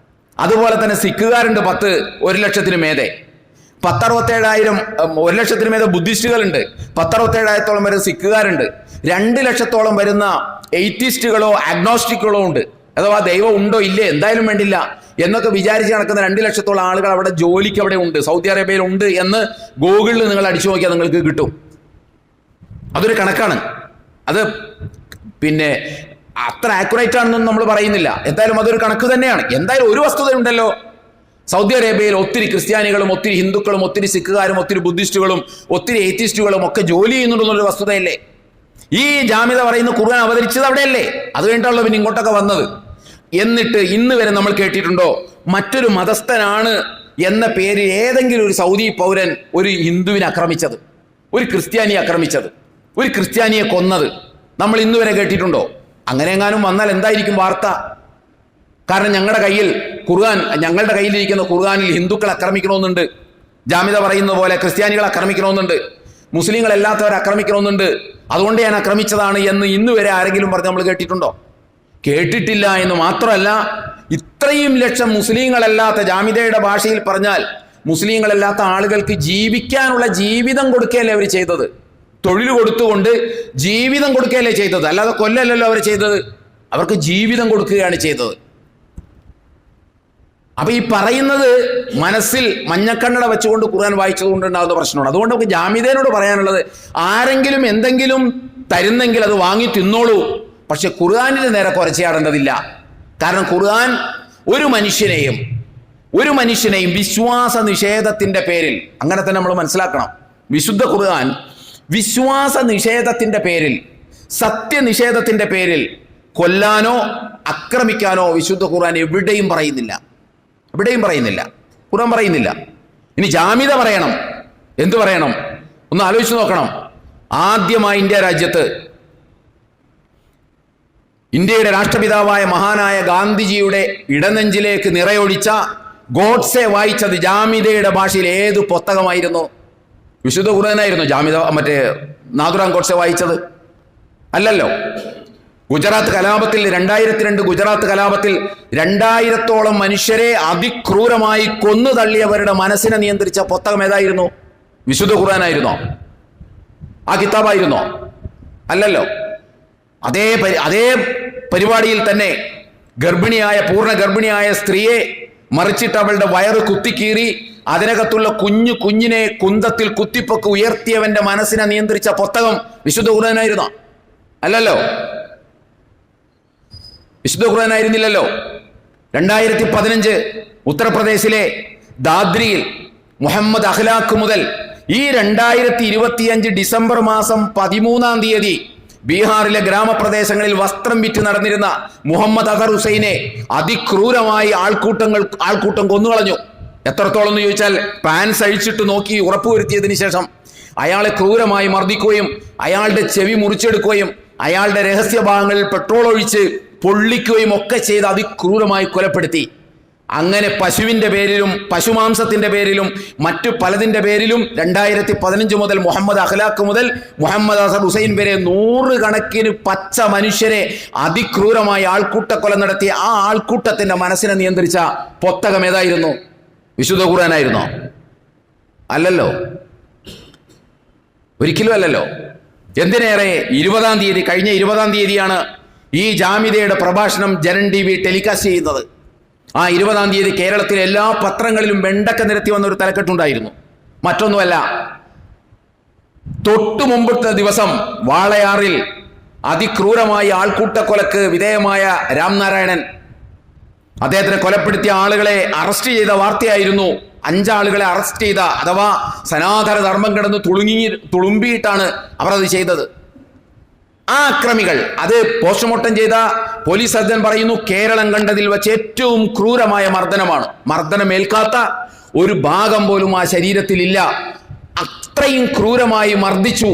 അതുപോലെ തന്നെ സിഖുകാരുണ്ട് 1 ലക്ഷത്തിന് മേലെ. 1 ലക്ഷത്തിന് മേലെ ബുദ്ധിസ്റ്റുകളുണ്ട്. 67,000 വരുന്ന സിഖുകാരുണ്ട്. 2 ലക്ഷത്തോളം വരുന്ന എയ്റ്റിസ്റ്റുകളോ അഗ്നോസ്റ്റിക്കുകളോ ഉണ്ട്. അഥവാ ദൈവം ഉണ്ടോ ഇല്ലേ എന്തായാലും വേണ്ടില്ല എന്നൊക്കെ വിചാരിച്ച് നടക്കുന്ന 2 ലക്ഷത്തോളം ആളുകൾ അവിടെ ജോലിക്ക് അവിടെ ഉണ്ട്, സൗദി അറേബ്യയിൽ ഉണ്ട് എന്ന് ഗൂഗിളിൽ നിങ്ങൾ അടിച്ചു നോക്കിയാൽ നിങ്ങൾക്ക് കിട്ടും. അതൊരു കണക്കാണ്. അത് പിന്നെ അത്ര ആക്യുറേറ്റ് ആണെന്നൊന്നും നമ്മൾ പറയുന്നില്ല. എന്തായാലും അതൊരു കണക്ക് തന്നെയാണ്. എന്തായാലും ഒരു വസ്തുതയുണ്ടല്ലോ, സൗദി അറേബ്യയിൽ ഒത്തിരി ക്രിസ്ത്യാനികളും ഒത്തിരി ഹിന്ദുക്കളും ഒത്തിരി സിഖുകാരും ഒത്തിരി ബുദ്ധിസ്റ്റുകളും ഒത്തിരി എയ്റ്റിസ്റ്റുകളും ഒക്കെ ജോലി ചെയ്യുന്നുണ്ടെന്നുള്ള വസ്തുതയല്ലേ. ഈ ജാമിദ പറയുന്ന ഖുർആൻ അവതരിച്ചത് അവിടെയല്ലേ? അത് കഴിഞ്ഞിട്ടുള്ള പിന്നെ ഇങ്ങോട്ടൊക്കെ വന്നത്. എന്നിട്ട് ഇന്ന് വരെ നമ്മൾ കേട്ടിട്ടുണ്ടോ മറ്റൊരു മതസ്ഥനാണ് എന്ന പേരിൽ ഏതെങ്കിലും ഒരു സൗദി പൗരൻ ഒരു ഹിന്ദുവിനെ ആക്രമിച്ചത്, ഒരു ക്രിസ്ത്യാനിയെ ആക്രമിച്ചത്, ഒരു ക്രിസ്ത്യാനിയെ കൊന്നത് നമ്മൾ ഇന്ന് വരെ കേട്ടിട്ടുണ്ടോ? അങ്ങനെ എങ്ങാനും വന്നാൽ എന്തായിരിക്കും വാർത്ത? കാരണം ഞങ്ങളുടെ കയ്യിലിരിക്കുന്ന ഖുർആനിൽ ഹിന്ദുക്കൾ ആക്രമിക്കണമെന്നുണ്ട്, ജാമിദ പറയുന്ന പോലെ ക്രിസ്ത്യാനികൾ ആക്രമിക്കണമെന്നുണ്ട്, മുസ്ലിങ്ങളല്ലാത്തവരെ ആക്രമിക്കണമെന്നുണ്ട്, അതുകൊണ്ട് ഞാൻ ആക്രമിച്ചതാണ് എന്ന് ഇന്ന് വരെ ആരെങ്കിലും പറഞ്ഞ് നമ്മൾ കേട്ടിട്ടുണ്ടോ? കേട്ടിട്ടില്ല എന്ന് മാത്രമല്ല, ഇത്രയും ലക്ഷം മുസ്ലിങ്ങളല്ലാത്ത, ജാമിദയുടെ ഭാഷയിൽ പറഞ്ഞാൽ മുസ്ലിങ്ങളല്ലാത്ത ആളുകൾക്ക് ജീവിക്കാനുള്ള ജീവിതം കൊടുക്കുകയല്ലേ അവർ ചെയ്തത്. തൊഴിൽ കൊടുത്തുകൊണ്ട് ജീവിതം കൊടുക്കുകയല്ലേ ചെയ്തത്, അല്ലാതെ കൊല്ലല്ലോ അവർ ചെയ്തത്. അവർക്ക് ജീവിതം കൊടുക്കുകയാണ് ചെയ്തത്. അപ്പൊ ഈ പറയുന്നത് മനസ്സിൽ മഞ്ഞക്കണ്ണട വെച്ചുകൊണ്ട് ഖുർആൻ വായിച്ചതുകൊണ്ട് ഉണ്ടാകുന്ന പ്രശ്നമാണ്. അതുകൊണ്ട് നമുക്ക് ജാമിദയോട് പറയാനുള്ളത്, ആരെങ്കിലും എന്തെങ്കിലും തരുന്നെങ്കിൽ അത് വാങ്ങി തിന്നോളൂ, പക്ഷെ ഖുർആനിന് നേരെ കുറച്ചാടേണ്ടതില്ല. കാരണം ഖുർആൻ ഒരു മനുഷ്യനെയും വിശ്വാസ നിഷേധത്തിന്റെ പേരിൽ, അങ്ങനെ തന്നെ നമ്മൾ മനസ്സിലാക്കണം, വിശുദ്ധ ഖുർആൻ വിശ്വാസ നിഷേധത്തിന്റെ പേരിൽ, സത്യനിഷേധത്തിന്റെ പേരിൽ കൊല്ലാനോ ആക്രമിക്കാനോ വിശുദ്ധ ഖുർആൻ എവിടെയും പറയുന്നില്ല. ഖുർആൻ പറയുന്നില്ല. ഇനി ജാമിദ പറയണം, എന്തു പറയണം? ഒന്ന് ആലോചിച്ച് നോക്കണം. ആദ്യമായി ഇന്ത്യ രാജ്യത്ത് ഇന്ത്യയുടെ രാഷ്ട്രപിതാവായ മഹാനായ ഗാന്ധിജിയുടെ ഇടനെഞ്ചിലേക്ക് നിറയൊഴിച്ച ഗോഡ്സെ വായിച്ചത് ജാമിദയുടെ ഭാഷയിൽ ഏത് പുസ്തകമായിരുന്നു? വിശുദ്ധ ഖുർആനായിരുന്നു ജാമിദ നാഥുറാം ഗോഡ്സെ വായിച്ചത്? അല്ലല്ലോ. ഗുജറാത്ത് കലാപത്തിൽ 2002 ഗുജറാത്ത് കലാപത്തിൽ 2000-ഓളം മനുഷ്യരെ അതിക്രൂരമായി കൊന്നു തള്ളിയവരുടെ മനസ്സിനെ നിയന്ത്രിച്ച പുസ്തകം ഏതായിരുന്നു? വിശുദ്ധ ഖുർആനായിരുന്നോ? ആ കിതാബായിരുന്നോ? അല്ലല്ലോ. അതേ പരിപാടിയിൽ തന്നെ പൂർണ്ണ ഗർഭിണിയായ സ്ത്രീയെ മറിച്ചിട്ട് അവളുടെ വയറ് കുത്തിക്കീറി അതിനകത്തുള്ള കുഞ്ഞിനെ കുന്തത്തിൽ കുത്തിപ്പൊക്ക് ഉയർത്തിയവന്റെ മനസ്സിനെ നിയന്ത്രിച്ച പുസ്തകം വിശുദ്ധ ഖുർആനായിരുന്നോ? അല്ലല്ലോ. വിശുദ്ധ ഖുർആനായിരുന്നില്ലല്ലോ. 2015 ഉത്തർപ്രദേശിലെ ദാദ്രിയിൽ മുഹമ്മദ് അഖ്ലാഖ് മുതൽ ഈ 2025 ഡിസംബർ മാസം 13-ാം തീയതി ബീഹാറിലെ ഗ്രാമപ്രദേശങ്ങളിൽ വസ്ത്രം വിറ്റ് നടന്നിരുന്ന മുഹമ്മദ് അസർ ഹുസൈനെ അതിക്രൂരമായി ആൾക്കൂട്ടം കൊന്നുകളഞ്ഞു. എത്രത്തോളം എന്ന് ചോദിച്ചാൽ പാൻസ് അഴിച്ചിട്ട് നോക്കി ഉറപ്പുവരുത്തിയതിനു ശേഷം അയാളെ ക്രൂരമായി മർദ്ദിക്കുകയും അയാളുടെ ചെവി മുറിച്ചെടുക്കുകയും അയാളുടെ രഹസ്യഭാഗങ്ങളിൽ പെട്രോൾ ഒഴിച്ച് പൊള്ളിക്കുകയും ഒക്കെ ചെയ്ത് അതിക്രൂരമായി കൊലപ്പെടുത്തി. അങ്ങനെ പശുവിന്റെ പേരിലും പശുമാംസത്തിന്റെ പേരിലും മറ്റു പലതിന്റെ പേരിലും 2015 മുതൽ മുഹമ്മദ് അഖ്ലാഖ് മുതൽ മുഹമ്മദ് അസർ ഹുസൈൻ വരെ 100 കണക്കിന് പച്ച മനുഷ്യരെ അതിക്രൂരമായി ആൾക്കൂട്ടക്കൊല നടത്തിയ ആ ആൾക്കൂട്ടത്തിന്റെ മനസ്സിനെ നിയന്ത്രിച്ച പുസ്തകം ഏതായിരുന്നു? വിശുദ്ധ ഖുർആനായിരുന്നോ? അല്ലല്ലോ, ഒരിക്കലും അല്ലല്ലോ. എന്തിനേറെ കഴിഞ്ഞ 20-ാം തീയതിയാണ് ഈ ജാമിദയുടെ പ്രഭാഷണം ജനൻ TV ടെലികാസ്റ്റ് ചെയ്യുന്നത്. ആ 20-ാം തീയതി കേരളത്തിലെ എല്ലാ പത്രങ്ങളിലും വെണ്ടക്ക നിരത്തി വന്ന ഒരു തലക്കെട്ടുണ്ടായിരുന്നു. മറ്റൊന്നുമല്ല, തൊട്ടു മുമ്പത്തെ ദിവസം വാളയാറിൽ അതിക്രൂരമായി ആൾക്കൂട്ടക്കൊലക്ക് വിധേയമായ രാംനാരായണൻ, അദ്ദേഹത്തിനെ കൊലപ്പെടുത്തിയ ആളുകളെ അറസ്റ്റ് ചെയ്ത വാർത്തയായിരുന്നു. 5 ആളുകളെ അറസ്റ്റ് ചെയ്ത, അഥവാ സനാതന ധർമ്മം കിടന്ന് തുളുമ്പിയിട്ടാണ് അവർ അത് ചെയ്തത്. ആ അക്രമികൾ, അത് പോസ്റ്റ്മോർട്ടം ചെയ്ത പോലീസ് സർജൻ പറയുന്നു, കേരളം കണ്ടതിൽ വെച്ച് ഏറ്റവും ക്രൂരമായ മർദ്ദനമാണ്. മർദ്ദനമേൽക്കാത്ത ഒരു ഭാഗം പോലും ആ ശരീരത്തിലില്ല. അത്രയും ക്രൂരമായി മർദ്ദിച്ചു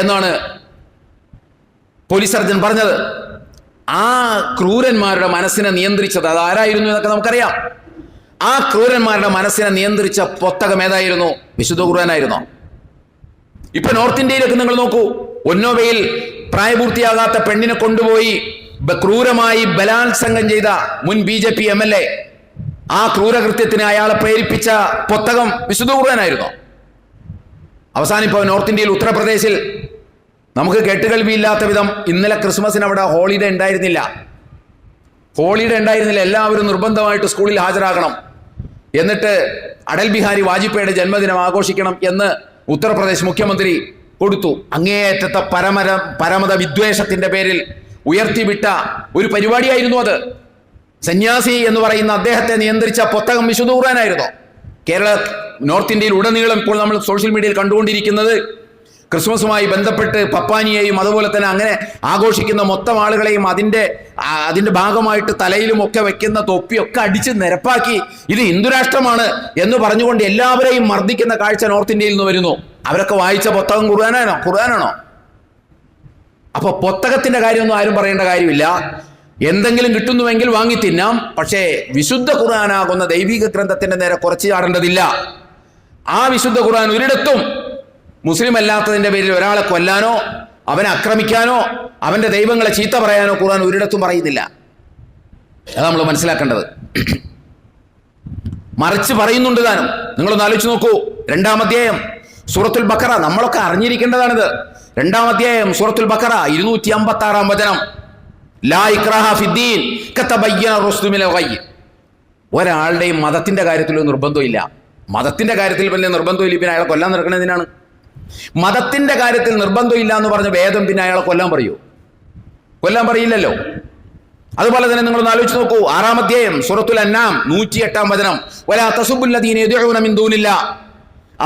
എന്നാണ് പോലീസ് സർജൻ പറഞ്ഞത്. ആ ക്രൂരന്മാരുടെ മനസ്സിനെ നിയന്ത്രിച്ചത് അതാരായിരുന്നു എന്നൊക്കെ നമുക്കറിയാം. ആ ക്രൂരന്മാരുടെ മനസ്സിനെ നിയന്ത്രിച്ച പുസ്തകം ഏതായിരുന്നു? വിശുദ്ധ ഖുർആനായിരുന്നോ? ഇപ്പൊ നോർത്ത് ഇന്ത്യയിലൊക്കെ നിങ്ങൾ നോക്കൂ, ഒന്നോവയിൽ പ്രായപൂർത്തിയാകാത്ത പെണ്ണിനെ കൊണ്ടുപോയി ക്രൂരമായി ബലാത്സംഗം ചെയ്ത മുൻ BJP MLA, ആ ക്രൂരകൃത്യത്തിന് അയാളെ പ്രേരിപ്പിച്ച പുസ്തകം വിശുദ്ധ ഖുർആനായിരുന്നോ? അവസാനം ഇപ്പോൾ നോർത്ത് ഇന്ത്യയിൽ ഉത്തർപ്രദേശിൽ നമുക്ക് കേട്ടുകേൾവിയില്ലാത്ത വിധം ഇന്നലെ ക്രിസ്മസിന് അവിടെ ഹോളിഡേ ഉണ്ടായിരുന്നില്ല. എല്ലാവരും നിർബന്ധമായിട്ട് സ്കൂളിൽ ഹാജരാകണം, എന്നിട്ട് അടൽ ബിഹാരി വാജ്പേയിയുടെ ജന്മദിനം ആഘോഷിക്കണം എന്ന് ഉത്തർപ്രദേശ് മുഖ്യമന്ത്രി കൊടുത്തു. അങ്ങേയറ്റത്തെ പരമത വിദ്വേഷത്തിന്റെ പേരിൽ ഉയർത്തിവിട്ട ഒരു പരിപാടിയായിരുന്നു അത്. സന്യാസി എന്ന് പറയുന്ന അദ്ദേഹത്തെ നിയന്ത്രിച്ച പുസ്തകം വിശുദ്ധ ഖുർആനായിരുന്നു. നോർത്ത് ഇന്ത്യയിൽ ഉടനീളം ഇപ്പോൾ നമ്മൾ സോഷ്യൽ മീഡിയയിൽ കണ്ടുകൊണ്ടിരിക്കുന്നത് ക്രിസ്മസുമായി ബന്ധപ്പെട്ട് പപ്പാനിയെയും അതുപോലെ തന്നെ അങ്ങനെ ആഘോഷിക്കുന്ന മൊത്തം ആളുകളെയും അതിന്റെ ഭാഗമായിട്ട് തലയിലും ഒക്കെ വെക്കുന്ന തൊപ്പിയൊക്കെ അടിച്ച് നിരപ്പാക്കി ഇത് ഹിന്ദുരാഷ്ട്രമാണ് എന്ന് പറഞ്ഞുകൊണ്ട് എല്ലാവരെയും മർദ്ദിക്കുന്ന കാഴ്ച നോർത്ത് ഇന്ത്യയിൽ നിന്ന് വരുന്നു. അവരൊക്കെ വായിച്ച പുസ്തകം ഖുർആനാണോ? അപ്പൊ പുസ്തകത്തിന്റെ കാര്യമൊന്നും ആരും പറയേണ്ട കാര്യമില്ല. എന്തെങ്കിലും കിട്ടുന്നുവെങ്കിൽ വാങ്ങി തിന്നാം. പക്ഷേ വിശുദ്ധ ഖുർആനാകുന്ന ദൈവിക ഗ്രന്ഥത്തിന്റെ നേരെ കുറച്ച് ചാടേണ്ടതില്ല. ആ വിശുദ്ധ ഖുർആൻ ഒരിടത്തും മുസ്ലിം അല്ലാത്തതിന്റെ പേരിൽ ഒരാളെ കൊല്ലാനോ അവനെ ആക്രമിക്കാനോ അവന്റെ ദൈവങ്ങളെ ചീത്ത പറയാനോ ഖുർആൻ ഒരിടത്തും പറയുന്നില്ല. അത് നമ്മൾ മനസ്സിലാക്കേണ്ടത്. മറിച്ച് പറയുന്നുണ്ട് താനും. നിങ്ങളൊന്ന് ആലോചിച്ച് നോക്കൂ. 2-ാം അധ്യായം സൂറത്തുൽ ബഖറ, നമ്മളൊക്കെ അറിഞ്ഞിരിക്കേണ്ടതാണിത്. 2-ാം അധ്യായം സൂറത്തുൽ ബഖറ 256-ാം വചനം, ലാ ഇക്റാഹ ഫിദ്ദീൻ കതബയ്യന റുശ്ദു മിനൽ ഗയ്യ്. ഒരാളുടെയും മതത്തിന്റെ കാര്യത്തിൽ നിർബന്ധമില്ല. മതത്തിന്റെ കാര്യത്തിൽ പിന്നെ നിർബന്ധമില്ല, പിന്നെ അയാളെ കൊല്ലാൻ നടക്കണത് എന്തിനാണ്? മതത്തിന്റെ കാര്യത്തിൽ നിർബന്ധമില്ല എന്ന് പറഞ്ഞ വേദം പിന്നെ അയാളെ കൊല്ലാൻ പറയൂ? കൊല്ലാൻ പറയില്ലല്ലോ. അതുപോലെ തന്നെ നിങ്ങളൊന്ന് ആലോചിച്ച് നോക്കൂ. 6-ാം അധ്യായം സൂറത്തുൽ അൻആം 108-ാം വചനം, വലാ തസുബ്ബുല്ലദീന യദ്ഉന മിൻ ദൂനില്ലാ.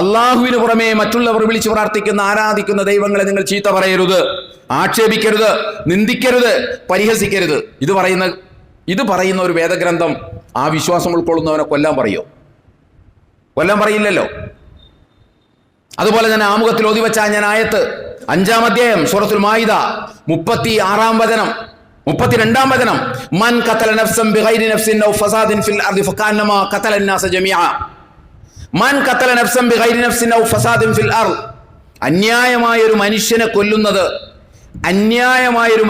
അല്ലാഹുവിന് പുറമെ മറ്റുള്ളവർ വിളിച്ചു പ്രാർത്ഥിക്കുന്ന ആരാധിക്കുന്ന ദൈവങ്ങളെ നിങ്ങൾ ചീത്ത പറയരുത്, ആക്ഷേപിക്കരുത്, നിന്ദിക്കരുത്, പരിഹസിക്കരുത്. ഇത് പറയുന്ന ഒരു വേദഗ്രന്ഥം ആ വിശ്വാസം ഉൾക്കൊള്ളുന്നവനെ കൊല്ലാൻ പറയോ? കൊല്ലാൻ പറയില്ലല്ലോ. അതുപോലെ തന്നെ ആമുഖത്തിൽ ഓതിവെച്ച ഞാൻ ആയത്ത് 5-ാം അധ്യായം സൂറത്തുൽ മാഇദ 36-ാം വചനം 32-ാം വചനം, മൻ ഖതല നഫ്സൻ ബിഗൈരി നഫ്സിൻ ഔ ഫസാദിൻ ഫിൽ അർദി ഫകഅന്നമാ ഖതല അന്നാസ ജമീഅ. മൻ ഖതല നഫ്സൻ ബിഗൈരി നഫ്സിൻ ഔ ഫസാദിൻ ഫിൽ അർദ്. അന്യായമായ ഒരു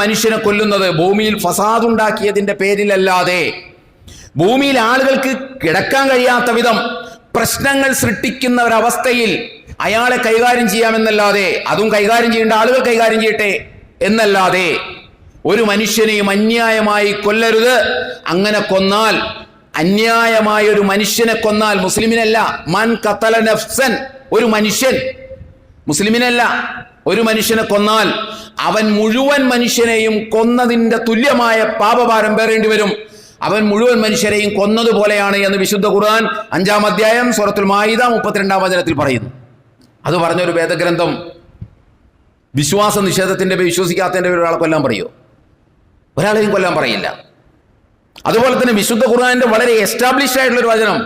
മനുഷ്യനെ കൊല്ലുന്നത് ഭൂമിയിൽ ഫസാദ് ഉണ്ടാക്കിയതിന്റെ പേരിലല്ലാതെ, ഭൂമിയിൽ ആളുകൾക്ക് കിടക്കാൻ കഴിയാത്ത വിധം പ്രശ്നങ്ങൾ സൃഷ്ടിക്കുന്ന ഒരവസ്ഥയിൽ അയാളെ കൈകാര്യം ചെയ്യാമെന്നല്ലാതെ, അതും കൈകാര്യം ചെയ്യേണ്ട ആളുകൾ കൈകാര്യം ചെയ്യട്ടെ എന്നല്ലാതെ ഒരു മനുഷ്യനെയും അന്യായമായി കൊല്ലരുത്. അങ്ങനെ കൊന്നാൽ, അന്യായമായ ഒരു മനുഷ്യനെ കൊന്നാൽ, മുസ്ലിമിനല്ല, മൻ ഖതല നഫ്സൻ, ഒരു മനുഷ്യൻ, മുസ്ലിമിനല്ല, ഒരു മനുഷ്യനെ കൊന്നാൽ അവൻ മുഴുവൻ മനുഷ്യനെയും കൊന്നതിന്റെ തുല്യമായ പാപഭാരം പേറേണ്ടി വരും. അവൻ മുഴുവൻ മനുഷ്യരെയും കൊന്നതുപോലെയാണ് എന്ന് വിശുദ്ധ ഖുർആൻ 5-ാം അധ്യായം സൂറത്തുൽ മാഇദ 32-ാം വചനത്തിൽ പറയുന്നു. അത് പറഞ്ഞൊരു വേദഗ്രന്ഥം വിശ്വാസ നിഷേധത്തിന്റെ വിശ്വസിക്കാത്തതിന്റെ പേരിൽ ഒരാളെ കൊല്ലാൻ പറയോ? ഒരാളെയും കൊല്ലാൻ പറയില്ല. അതുപോലെ തന്നെ വിശുദ്ധ ഖുർആന്റെ വളരെ എസ്റ്റാബ്ലിഷ്ഡ് ആയിട്ടുള്ള ഒരു വചനം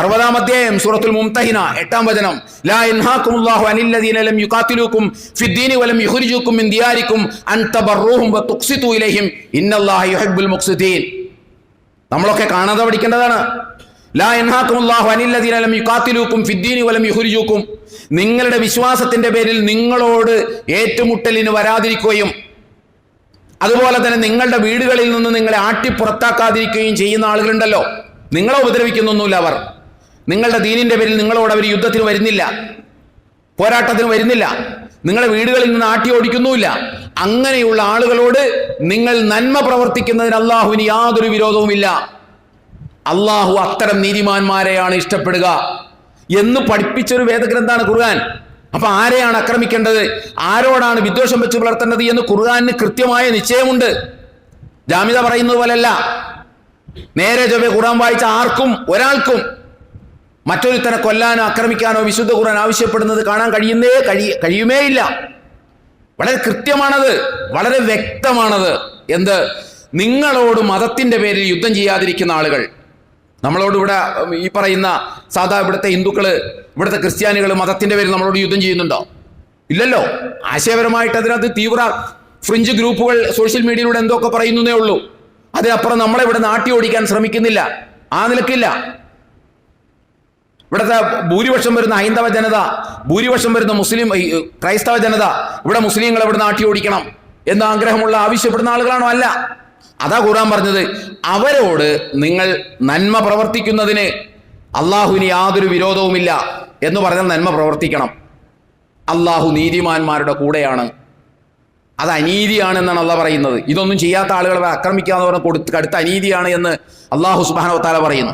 60-ാം അധ്യായം സൂറത്തുൽ മുംതഹിന 8-ാം വചനം, ലാ യൻഹാകുമുല്ലാഹു അനില്ലദീന ലം യുഖാതിലൂകും ഫിദ്ദീനി വലം യുഖ്രിജൂകും മിൻ ദിയാരികും അൻ തബറൂഹും വതുഖ്സിതു ഇലൈഹിം ഇന്നല്ലാഹ യുഹിബ്ബുൽ മുഖ്സിതീൻ. നമ്മളൊക്കെ കാണാതെ പഠിക്കേണ്ടതാണ്. ലാ യൻഹാകുമുല്ലാഹു അനില്ലദീന ലം യുഖാതിലൂകും ഫിദ്ദീനി വലം യുഖ്രിജൂകും. നിങ്ങളുടെ വിശ്വാസത്തിന്റെ പേരിൽ നിങ്ങളോട് ഏറ്റുമുട്ടലിന് വരാതിരിക്കുകയും അതുപോലെ തന്നെ നിങ്ങളുടെ വീടുകളിൽ നിന്ന് നിങ്ങളെ ആട്ടിപ്പുറത്താക്കാതിരിക്കുകയും ചെയ്യുന്ന ആളുകളുണ്ടല്ലോ. നിങ്ങളെ ഉപദ്രവിക്കുന്നൊന്നുമില്ല അവർ. നിങ്ങളുടെ ദീനിന്റെ പേരിൽ നിങ്ങളോട് അവർ യുദ്ധത്തിന് വരുന്നില്ല, പോരാട്ടത്തിന് വരുന്നില്ല, നിങ്ങളെ വീടുകളിൽ നിന്ന് ആട്ടി ഓടിക്കുന്നുമില്ല. അങ്ങനെയുള്ള ആളുകളോട് നിങ്ങൾ നന്മ പ്രവർത്തിക്കുന്നതിന് അള്ളാഹുവിന് യാതൊരു വിരോധവുമില്ല. അള്ളാഹു അത്തരം നീതിമാന്മാരെയാണ് ഇഷ്ടപ്പെടുക എന്ന് പഠിപ്പിച്ചൊരു വേദഗ്രന്ഥമാണ് ഖുർആൻ. അപ്പൊ ആരെയാണ് ആക്രമിക്കേണ്ടത്, ആരോടാണ് വിദ്വേഷം വെച്ച് പുലർത്തേണ്ടത് എന്ന് ഖുർആനിന് കൃത്യമായ നിശ്ചയമുണ്ട്. ജാമിദ പറയുന്നത് പോലെയല്ല. നേരെ ചൊവ്വേ ഖുർആൻ വായിച്ച ഒരാൾക്കും മറ്റൊരുത്തനെ കൊല്ലാനോ ആക്രമിക്കാനോ വിശുദ്ധ ഖുർആൻ ആവശ്യപ്പെടുന്നത് കാണാൻ കഴിയുമേയില്ല. വളരെ കൃത്യമാണത്, വളരെ വ്യക്തമാണത്. എന്ത്? നിങ്ങളോട് മതത്തിന്റെ പേരിൽ യുദ്ധം ചെയ്യാതിരിക്കുന്ന ആളുകൾ, നമ്മളോട് ഇവിടെ ഈ പറയുന്ന സാധാ ഇവിടുത്തെ ഹിന്ദുക്കള്, ഇവിടുത്തെ ക്രിസ്ത്യാനികൾ മതത്തിന്റെ പേരിൽ നമ്മളോട് യുദ്ധം ചെയ്യുന്നുണ്ടോ? ഇല്ലല്ലോ. ആശയപരമായിട്ട് അതിനകത്ത് തീവ്ര ഫ്രിഞ്ച് ഗ്രൂപ്പുകൾ സോഷ്യൽ മീഡിയയിലൂടെ എന്തൊക്കെ പറയുന്നേ ഉള്ളൂ. അതിനപ്പുറം നമ്മളെ ഇവിടെ നാട്ടി ഓടിക്കാൻ ശ്രമിക്കുന്നില്ല. ആ നിലക്കില്ല. ഇവിടുത്തെ ഭൂരിപക്ഷം വരുന്ന ഹൈന്ദവ ജനത, ഭൂരിപക്ഷം വരുന്ന ക്രൈസ്തവ ജനത ഇവിടെ മുസ്ലിങ്ങളെ ഇവിടെ നാട്ടി ഓടിക്കണം എന്ന ആഗ്രഹമുള്ള ആവശ്യപ്പെടുന്ന ആളുകളാണോ? അല്ല. അതാ ഖുർആൻ പറഞ്ഞത്, അവരോട് നിങ്ങൾ നന്മ പ്രവർത്തിക്കുന്നതിന് അള്ളാഹുവിന് യാതൊരു വിരോധവുമില്ല എന്ന് പറഞ്ഞാൽ നന്മ പ്രവർത്തിക്കണം. അള്ളാഹു നീതിമാന്മാരുടെ കൂടെയാണ്. അത് അനീതിയാണെന്നാണ് അള്ളാഹ് പറയുന്നത്. ഇതൊന്നും ചെയ്യാത്ത ആളുകളെ ആക്രമിക്കാന്ന് പറഞ്ഞ് കടുത്ത അനീതിയാണ് എന്ന് അള്ളാഹു സുബ്ഹാനഹു വ തആല പറയുന്നു.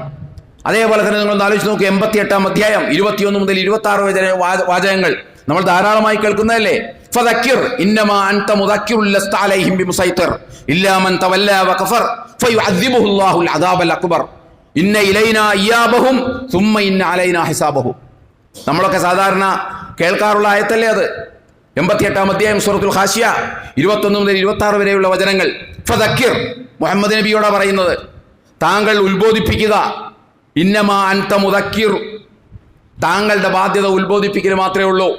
അതേപോലെ തന്നെ നിങ്ങൾ ആലോചിച്ച് നോക്കൂ, 88-ാം അധ്യായം 21 മുതൽ 26 വരെ വാചകങ്ങൾ നമ്മൾ ധാരാളമായി കേൾക്കുന്നതല്ലേ. ഫദക്കിർ ഇന്നമാ അൻത മുദക്കിറുൻ ലസ്ത അലൈഹിം ബിമുസൈത്തിർ ഇല്ലാ മൻ തവല്ല വകഫർ ഫയുഅദ്ദിബുഹു അല്ലാഹുൽ അദാബൽ അക്ബർ ഇന്ന ഇലൈനാ ഇയാബഹും സുമ്മ ഇന്ന അലൈനാ ഹിസാബഹും. നമ്മളൊക്കെ സാധാരണ കേൾക്കാറുള്ള ആയത്തല്ലേ അത്. 88-ാം അധ്യായം സൂറത്തുൽ ഖാശിയ 21 മുതൽ 26 വരെയുള്ള വചനങ്ങൾ. ഫദക്കിർ, മുഹമ്മദ് നബിയോടാ പറയുന്നത്, താങ്കൾ ഉത്ബോധിപ്പിക്കുക. ഇന്നമാ അൻത മുദക്കിർ, താങ്കളുടെ ബാധ്യത ഉത്ബോധിപ്പിക്കൽ മാത്രമേ ഉള്ളൂ.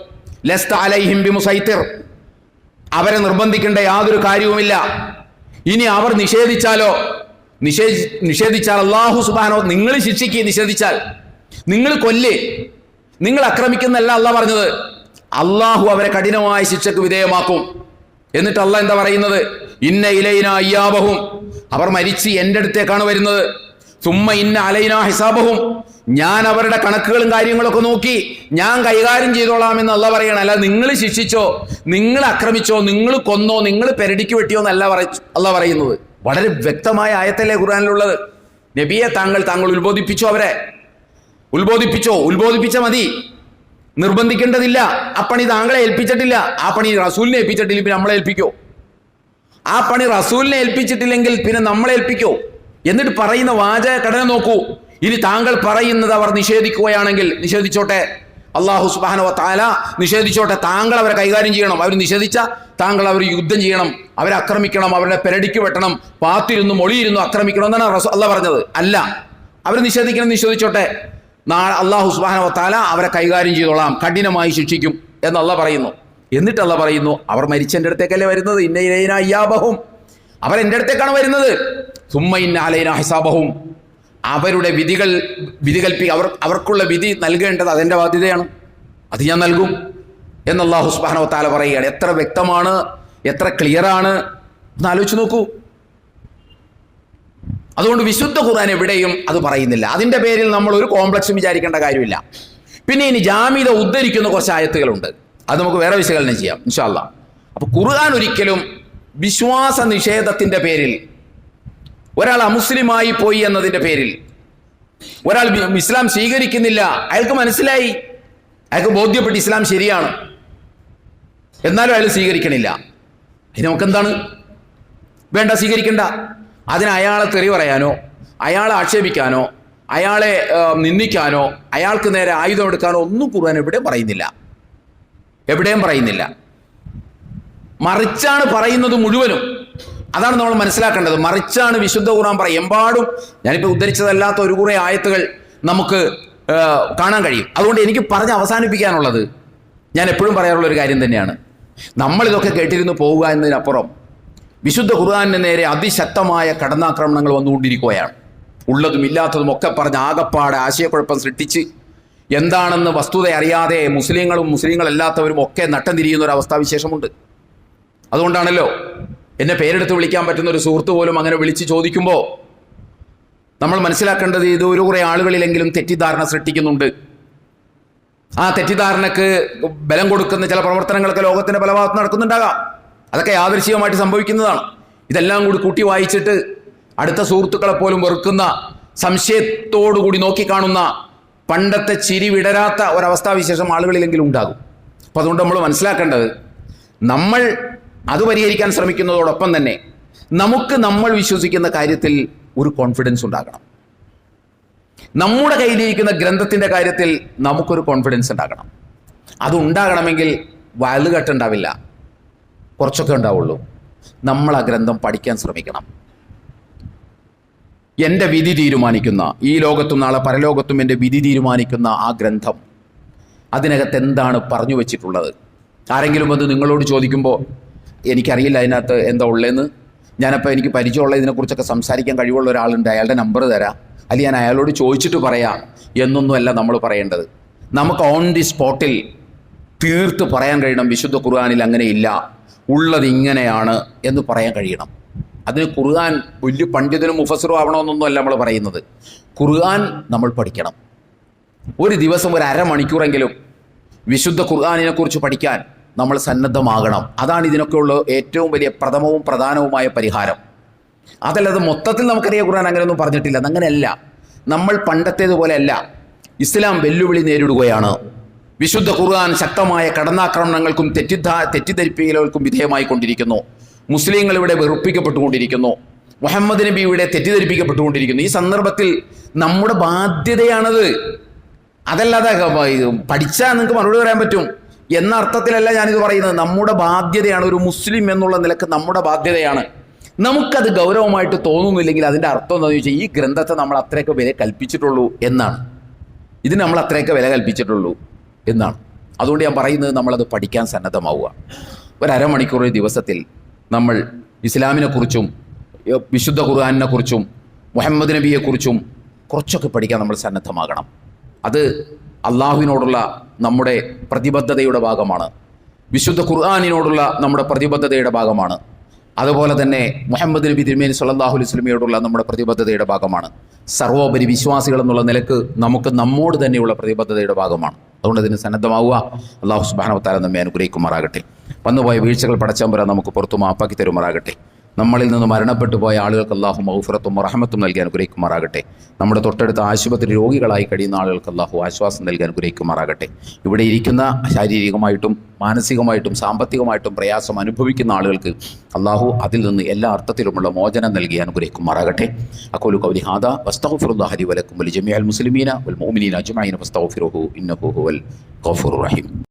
ലസ്ത അലൈഹിം ബിമുസൈത്തിർ, അവരെ നിർബന്ധിക്കേണ്ട യാതൊരു കാര്യവുമില്ല. ഇനി അവർ നിഷേധിച്ചാലോ, നിഷേധിച്ചാൽ അല്ലാഹു സുബ്ഹാനഹു നിങ്ങൾ ശിക്ഷിക്കുക. നിഷേധിച്ചാൽ നിങ്ങൾ കൊല്ല്, നിങ്ങൾ ആക്രമിക്കുന്നല്ല അല്ലാഹ് പറഞ്ഞത്. അള്ളാഹു അവരെ കഠിനമായ ശിക്ഷക്ക് വിധേയമാക്കും. എന്നിട്ട് അള്ളാഹ് എന്താ പറയുന്നത്? ഇന്ന ഇലൈനാ ഇയാബഹും, അവർ മരിച്ച് എൻ്റെ അടുത്തേക്കാണ് വരുന്നത്. സുമ്മ ഇന്ന അലൈനാ ഹിസാബഹും, ഞാൻ അവരുടെ കണക്കുകളും കാര്യങ്ങളൊക്കെ നോക്കി ഞാൻ കൈകാര്യം ചെയ്തോളാമെന്ന് അള്ളാഹ് പറയണം. അല്ല നിങ്ങൾ ശിക്ഷിച്ചോ, നിങ്ങൾ ആക്രമിച്ചോ, നിങ്ങൾ കൊന്നോ, നിങ്ങൾ പെരടിക്ക് വെട്ടിയോ എന്നല്ല അള്ളാഹ് പറയുന്നത്. വളരെ വ്യക്തമായ ആയത്തല്ലേ ഖുർആനിലുള്ളത്. നബിയെ താങ്കൾ ഉത്ബോധിപ്പിച്ചോ, അവരെ ഉത്ബോധിപ്പിച്ചോ, ഉത്ബോധിപ്പിച്ച മതി, നിർബന്ധിക്കേണ്ടതില്ല. ആ പണി താങ്കളെ ഏൽപ്പിച്ചിട്ടില്ല, ആ പണി റസൂലിനെ ഏൽപ്പിച്ചിട്ടില്ല, പിന്നെ നമ്മളെ ഏൽപ്പിക്കോ? ആ പണി റസൂലിനെ ഏൽപ്പിച്ചിട്ടില്ലെങ്കിൽ പിന്നെ നമ്മളെ ഏൽപ്പിക്കോ? എന്നിട്ട് പറയുന്ന വാചക ഘടന നോക്കൂ. ഇനി താങ്കൾ പറയുന്നത് അവർ നിഷേധിക്കുകയാണെങ്കിൽ നിഷേധിച്ചോട്ടെ, അല്ലാഹു സുബ്ഹാനഹു വ തആല നിഷേധിച്ചോട്ടെ, താങ്കൾ അവരെ കൈകാര്യം ചെയ്യണം. അവർ നിഷേധിച്ച താങ്കൾ അവർ യുദ്ധം ചെയ്യണം, അവരെ ആക്രമിക്കണം, അവരുടെ പെരടിക്ക് വെട്ടണം, പാത്തിരുന്നു മൊളിയിരുന്നു ആക്രമിക്കണം എന്നാണ് അള്ളാഹ് പറഞ്ഞത്. അല്ല, അവർ നിഷേധിച്ചോട്ടെ, നാളെ അല്ലാഹു സുബ്ഹാനഹു വ തആല അവരെ കൈകാര്യം ചെയ്തോളാം, കഠിനമായി ശിക്ഷിക്കും എന്ന് അള്ളാഹ് പറയുന്നു. എന്നിട്ട് അള്ളാഹ് പറയുന്നു, അവർ മരിച്ചെൻ്റെ അടുത്തേക്കല്ലേ വരുന്നത്. ഇന്ന ഇലൈനാ ഇയാബഹും, അവർ എൻ്റെ അടുത്തേക്കാണ് വരുന്നത്. സുമ്മ ഇന്ന അലൈനാ ഹിസാബഹും, അവരുടെ അവർക്കുള്ള വിധി നൽകേണ്ടത് അതെൻ്റെ ബാധ്യതയാണ്, അത് ഞാൻ നൽകും എന്ന് അല്ലാഹു സുബ്ഹാനഹു വ തആല പറയുകയാണ്. എത്ര വ്യക്തമാണ്, എത്ര ക്ലിയറാണ് എന്ന് ആലോചിച്ച് നോക്കൂ. അതുകൊണ്ട് വിശുദ്ധ ഖുർആൻ എവിടെയും അത് പറയുന്നില്ല. അതിൻ്റെ പേരിൽ നമ്മൾ ഒരു കോംപ്ലക്സും വിചാരിക്കേണ്ട കാര്യമില്ല. പിന്നെ ഇനി ജാമിദ ഉദ്ധരിക്കുന്ന കുറച്ച് ആയത്തുകളുണ്ട്, അത് നമുക്ക് വേറെ വിശകലനം ചെയ്യാം ഇൻഷാ അല്ലാഹ്. അപ്പോൾ ഖുർആൻ ഒരിക്കലും വിശ്വാസ നിഷേധത്തിൻ്റെ പേരിൽ, ഒരാൾ അമുസ്ലിമായി പോയി എന്നതിൻ്റെ പേരിൽ, ഒരാൾ ഇസ്ലാം സ്വീകരിക്കുന്നില്ല, അയാൾക്ക് മനസ്സിലായി, അയാൾക്ക് ബോധ്യപ്പെട്ട് ഇസ്ലാം ശരിയാണ്, എന്നാലും അയാൾ സ്വീകരിക്കണില്ല, അതിന് നമുക്കെന്താണ്? വേണ്ട, സ്വീകരിക്കണ്ട. അതിന് അയാളെ തെറി പറയാനോ, അയാളെ ആക്ഷേപിക്കാനോ, അയാളെ നിന്ദിക്കാനോ, അയാൾക്ക് നേരെ ആയുധം എടുക്കാനോ ഒന്നും ഖുർആൻ എവിടെയും പറയുന്നില്ല. മറിച്ചാണ് പറയുന്നത് മുഴുവനും. അതാണ് നമ്മൾ മനസ്സിലാക്കേണ്ടത്. മറിച്ചാണ് വിശുദ്ധ ഖുർആൻ പറയും. എമ്പാടും ഞാനിപ്പോൾ ഉദ്ധരിച്ചതല്ലാത്ത ഒരു കുറേ ആയത്തുകൾ നമുക്ക് കാണാൻ കഴിയും. അതുകൊണ്ട് എനിക്ക് പറഞ്ഞ് അവസാനിപ്പിക്കാനുള്ളത്, ഞാൻ എപ്പോഴും പറയാറുള്ള ഒരു കാര്യം തന്നെയാണ്, നമ്മളിതൊക്കെ കേട്ടിരുന്ന് പോവുക എന്നതിനപ്പുറം വിശുദ്ധ ഖുർആനിന് നേരെ അതിശക്തമായ കടന്നാക്രമണങ്ങൾ വന്നുകൊണ്ടിരിക്കുകയാണ്. ഉള്ളതും ഇല്ലാത്തതും ഒക്കെ പറഞ്ഞ് ആകപ്പാടെ ആശയക്കുഴപ്പം സൃഷ്ടിച്ച് എന്താണെന്ന് വസ്തുത അറിയാതെ മുസ്ലിങ്ങളല്ലാത്തവരും ഒക്കെ നട്ടം തിരിയുന്ന ഒരു അവസ്ഥാവിശേഷമുണ്ട്. അതുകൊണ്ടാണല്ലോ എന്നെ പേരെടുത്ത് വിളിക്കാൻ പറ്റുന്ന ഒരു സുഹൃത്ത് പോലും അങ്ങനെ വിളിച്ച് ചോദിക്കുമ്പോൾ നമ്മൾ മനസ്സിലാക്കേണ്ടത്, ഇത് ഒരു കുറേ ആളുകളിലെങ്കിലും തെറ്റിദ്ധാരണ സൃഷ്ടിക്കുന്നുണ്ട്. ആ തെറ്റിദ്ധാരണക്ക് ബലം കൊടുക്കുന്ന ചില പ്രവർത്തനങ്ങളൊക്കെ ലോകത്തിൻ്റെ പല ഭാഗത്ത് നടക്കുന്നുണ്ടാകാം. അതൊക്കെ യാദൃശ്ചികമായിട്ട് സംഭവിക്കുന്നതാണ്. ഇതെല്ലാം കൂടി കൂട്ടി വായിച്ചിട്ട് അടുത്ത സുഹൃത്തുക്കളെ പോലും വെറുക്കുന്ന, സംശയത്തോടുകൂടി നോക്കിക്കാണുന്ന, പണ്ടത്തെ ചിരി വിടരാത്ത ഒരവസ്ഥാവിശേഷം ആളുകളിലെങ്കിലും ഉണ്ടാകും. അപ്പോൾ അതുകൊണ്ട് നമ്മൾ മനസ്സിലാക്കേണ്ടത്, നമ്മൾ അത് പരിഹരിക്കാൻ ശ്രമിക്കുന്നതോടൊപ്പം തന്നെ നമുക്ക് നമ്മൾ വിശ്വസിക്കുന്ന കാര്യത്തിൽ ഒരു കോൺഫിഡൻസ് ഉണ്ടാകണം. നമ്മുടെ കയ്യിലിരിക്കുന്ന ഗ്രന്ഥത്തിൻ്റെ കാര്യത്തിൽ നമുക്കൊരു കോൺഫിഡൻസ് ഉണ്ടാകണം. അതുണ്ടാകണമെങ്കിൽ വലുകെട്ടുണ്ടാവില്ല, കുറച്ചൊക്കെ ഉണ്ടാവുള്ളൂ. നമ്മൾ ആ ഗ്രന്ഥം പഠിക്കാൻ ശ്രമിക്കണം. എൻ്റെ വിധി തീരുമാനിക്കുന്ന, ഈ ലോകത്തും നാളെ പരലോകത്തും എൻ്റെ വിധി തീരുമാനിക്കുന്ന ആ ഗ്രന്ഥം, അതിനകത്ത് എന്താണ് പറഞ്ഞു വെച്ചിട്ടുള്ളത്? ആരെങ്കിലും വന്ന് നിങ്ങളോട് ചോദിക്കുമ്പോൾ എനിക്കറിയില്ല അതിനകത്ത് എന്താ ഉള്ളതെന്ന്, ഞാനപ്പോൾ എനിക്ക് പരിചയമുള്ള ഇതിനെക്കുറിച്ചൊക്കെ സംസാരിക്കാൻ കഴിവുള്ള ഒരാളുണ്ട്, അയാളുടെ നമ്പർ തരാം, അല്ലെങ്കിൽ ഞാൻ അയാളോട് ചോദിച്ചിട്ട് പറയാം എന്നൊന്നുമല്ല നമ്മൾ പറയേണ്ടത്. നമുക്ക് ഓൺ ദി സ്പോട്ടിൽ തീർത്ത് പറയാൻ കഴിയണം, വിശുദ്ധ ഖുർആനിൽ അങ്ങനെയില്ല, ഉള്ളത് ഇങ്ങനെയാണ് എന്ന് പറയാൻ കഴിയണം. അതിന് ഖുർആൻ വലിയ പണ്ഡിതനും മുഫസ്സിറും ആവണമെന്നൊന്നുമല്ല നമ്മൾ പറയുന്നത്. ഖുർആൻ നമ്മൾ പഠിക്കണം. ഒരു ദിവസം ഒരു അരമണിക്കൂറെങ്കിലും വിശുദ്ധ ഖുർആനിനെ കുറിച്ച് പഠിക്കാൻ നമ്മൾ സന്നദ്ധമാകണം. അതാണ് ഇതിനൊക്കെയുള്ള ഏറ്റവും വലിയ പ്രഥമവും പ്രധാനവുമായ പരിഹാരം. അതല്ലാതെ മൊത്തത്തിൽ നമുക്കറിയാം ഖുർആൻ അങ്ങനെയൊന്നും പറഞ്ഞിട്ടില്ല, അതങ്ങനെയല്ല. നമ്മൾ പണ്ടത്തേതുപോലെയല്ല. ഇസ്ലാം വെല്ലുവിളി നേരിടുകയാണ്. വിശുദ്ധ ഖുർആൻ ശക്തമായ കടന്നാക്രമണങ്ങൾക്കും തെറ്റിദ്ധരിപ്പിക്കലുകൾക്കും വിധേയമായി കൊണ്ടിരിക്കുന്നു. മുസ്ലിങ്ങൾ ഇവിടെ വെറുപ്പിക്കപ്പെട്ടുകൊണ്ടിരിക്കുന്നു. മുഹമ്മദ് നബി ഇവിടെ തെറ്റിദ്ധരിപ്പിക്കപ്പെട്ടുകൊണ്ടിരിക്കുന്നു. ഈ സന്ദർഭത്തിൽ നമ്മുടെ ബാധ്യതയാണത്. അതല്ലാതെ പഠിച്ചാൽ നിങ്ങൾക്ക് മറുപടി പറയാൻ പറ്റും എന്ന അർത്ഥത്തിലല്ല ഞാനിത് പറയുന്നത്. നമ്മുടെ ബാധ്യതയാണ്, ഒരു മുസ്ലിം എന്നുള്ള നിലക്ക് നമ്മുടെ ബാധ്യതയാണ്. നമുക്കത് ഗൗരവമായിട്ട് തോന്നുന്നില്ലെങ്കിൽ അതിൻ്റെ അർത്ഥം എന്താണെന്ന് ചോദിച്ചാൽ, ഈ ഗ്രന്ഥത്തെ നമ്മൾ അത്രയൊക്കെ വില കൽപ്പിച്ചിട്ടുള്ളൂ എന്നാണ്. ഇതിന് നമ്മൾ അത്രയൊക്കെ വില കൽപ്പിച്ചിട്ടുള്ളൂ എന്നാണ്. അതുകൊണ്ട് ഞാൻ പറയുന്നത്, നമ്മളത് പഠിക്കാൻ സന്നദ്ധമാവുക. ഒരു അരമണിക്കൂർ ദിവസത്തിൽ നമ്മൾ ഇസ്ലാമിനെക്കുറിച്ചും വിശുദ്ധ ഖുർആനിനെക്കുറിച്ചും മുഹമ്മദ് നബിയെക്കുറിച്ചും കുറച്ചൊക്കെ പഠിക്കാൻ നമ്മൾ സന്നദ്ധമാകണം. അത് അള്ളാഹുവിനോടുള്ള നമ്മുടെ പ്രതിബദ്ധതയുടെ ഭാഗമാണ്. വിശുദ്ധ ഖുർആനിനോടുള്ള നമ്മുടെ പ്രതിബദ്ധതയുടെ ഭാഗമാണ്. അതുപോലെ തന്നെ മുഹമ്മദ് നബി തിരുമേനി സ്വല്ലല്ലാഹു അലൈഹി വസല്ലമയോടുള്ള നമ്മുടെ പ്രതിബദ്ധതയുടെ ഭാഗമാണ്. സർവോപരി വിശ്വാസികൾ എന്നുള്ള നിലക്ക് നമുക്ക് നമ്മോട് തന്നെയുള്ള പ്രതിബദ്ധതയുടെ ഭാഗമാണ്. അതുകൊണ്ട് അതിന് സന്നദ്ധമാവുക. അല്ലാഹു സുബ്ഹാനഹു വ തആല നമ്മെ അനുഗ്രഹിക്കുമാറാകട്ടെ. വന്നുപോയ വീഴ്ചകൾ പടച്ചമ്പുരാൻ നമുക്ക് പുറത്തു മാപ്പാക്കി തരുമാറാകട്ടെ. നമ്മളിൽ നിന്ന് മരണപ്പെട്ടു പോയ ആളുകൾക്ക് അല്ലാഹു മഗ്ഫിറത്തും റഹ്മത്തും നൽകി അനുഗ്രഹിക്കുമാറാകട്ടെ. നമ്മുടെ തൊട്ടടുത്ത ആശുപത്രി രോഗികളായി കഴിയുന്ന ആളുകൾക്ക് അല്ലാഹു ആശ്വാസം നൽകി അനുഗ്രഹിക്കുമാറാകട്ടെ. ഇവിടെ ഇരിക്കുന്ന ശാരീരികമായിട്ടും മാനസികമായിട്ടും സാമ്പത്തികമായിട്ടും പ്രയാസം അനുഭവിക്കുന്ന ആളുകൾക്ക് അല്ലാഹു അതിൽ നിന്ന് എല്ലാ അർത്ഥത്തിലുമുള്ള മോചനം നൽകി അനുഗ്രഹിക്കുമാറാകട്ടെ. അഖൂലു ഖൗലി ഹാദാ വസ്തഗ്ഫിറുല്ലാഹ ലി വലക്കും വലിജമീഅൽ മുസ്ലിമീന വൽ മുഅ്മിനീന അജ്മഈന ഫസ്തഗ്ഫിറുഹു ഇന്നഹു ഹുവൽ ഗഫൂറുർ റഹീം.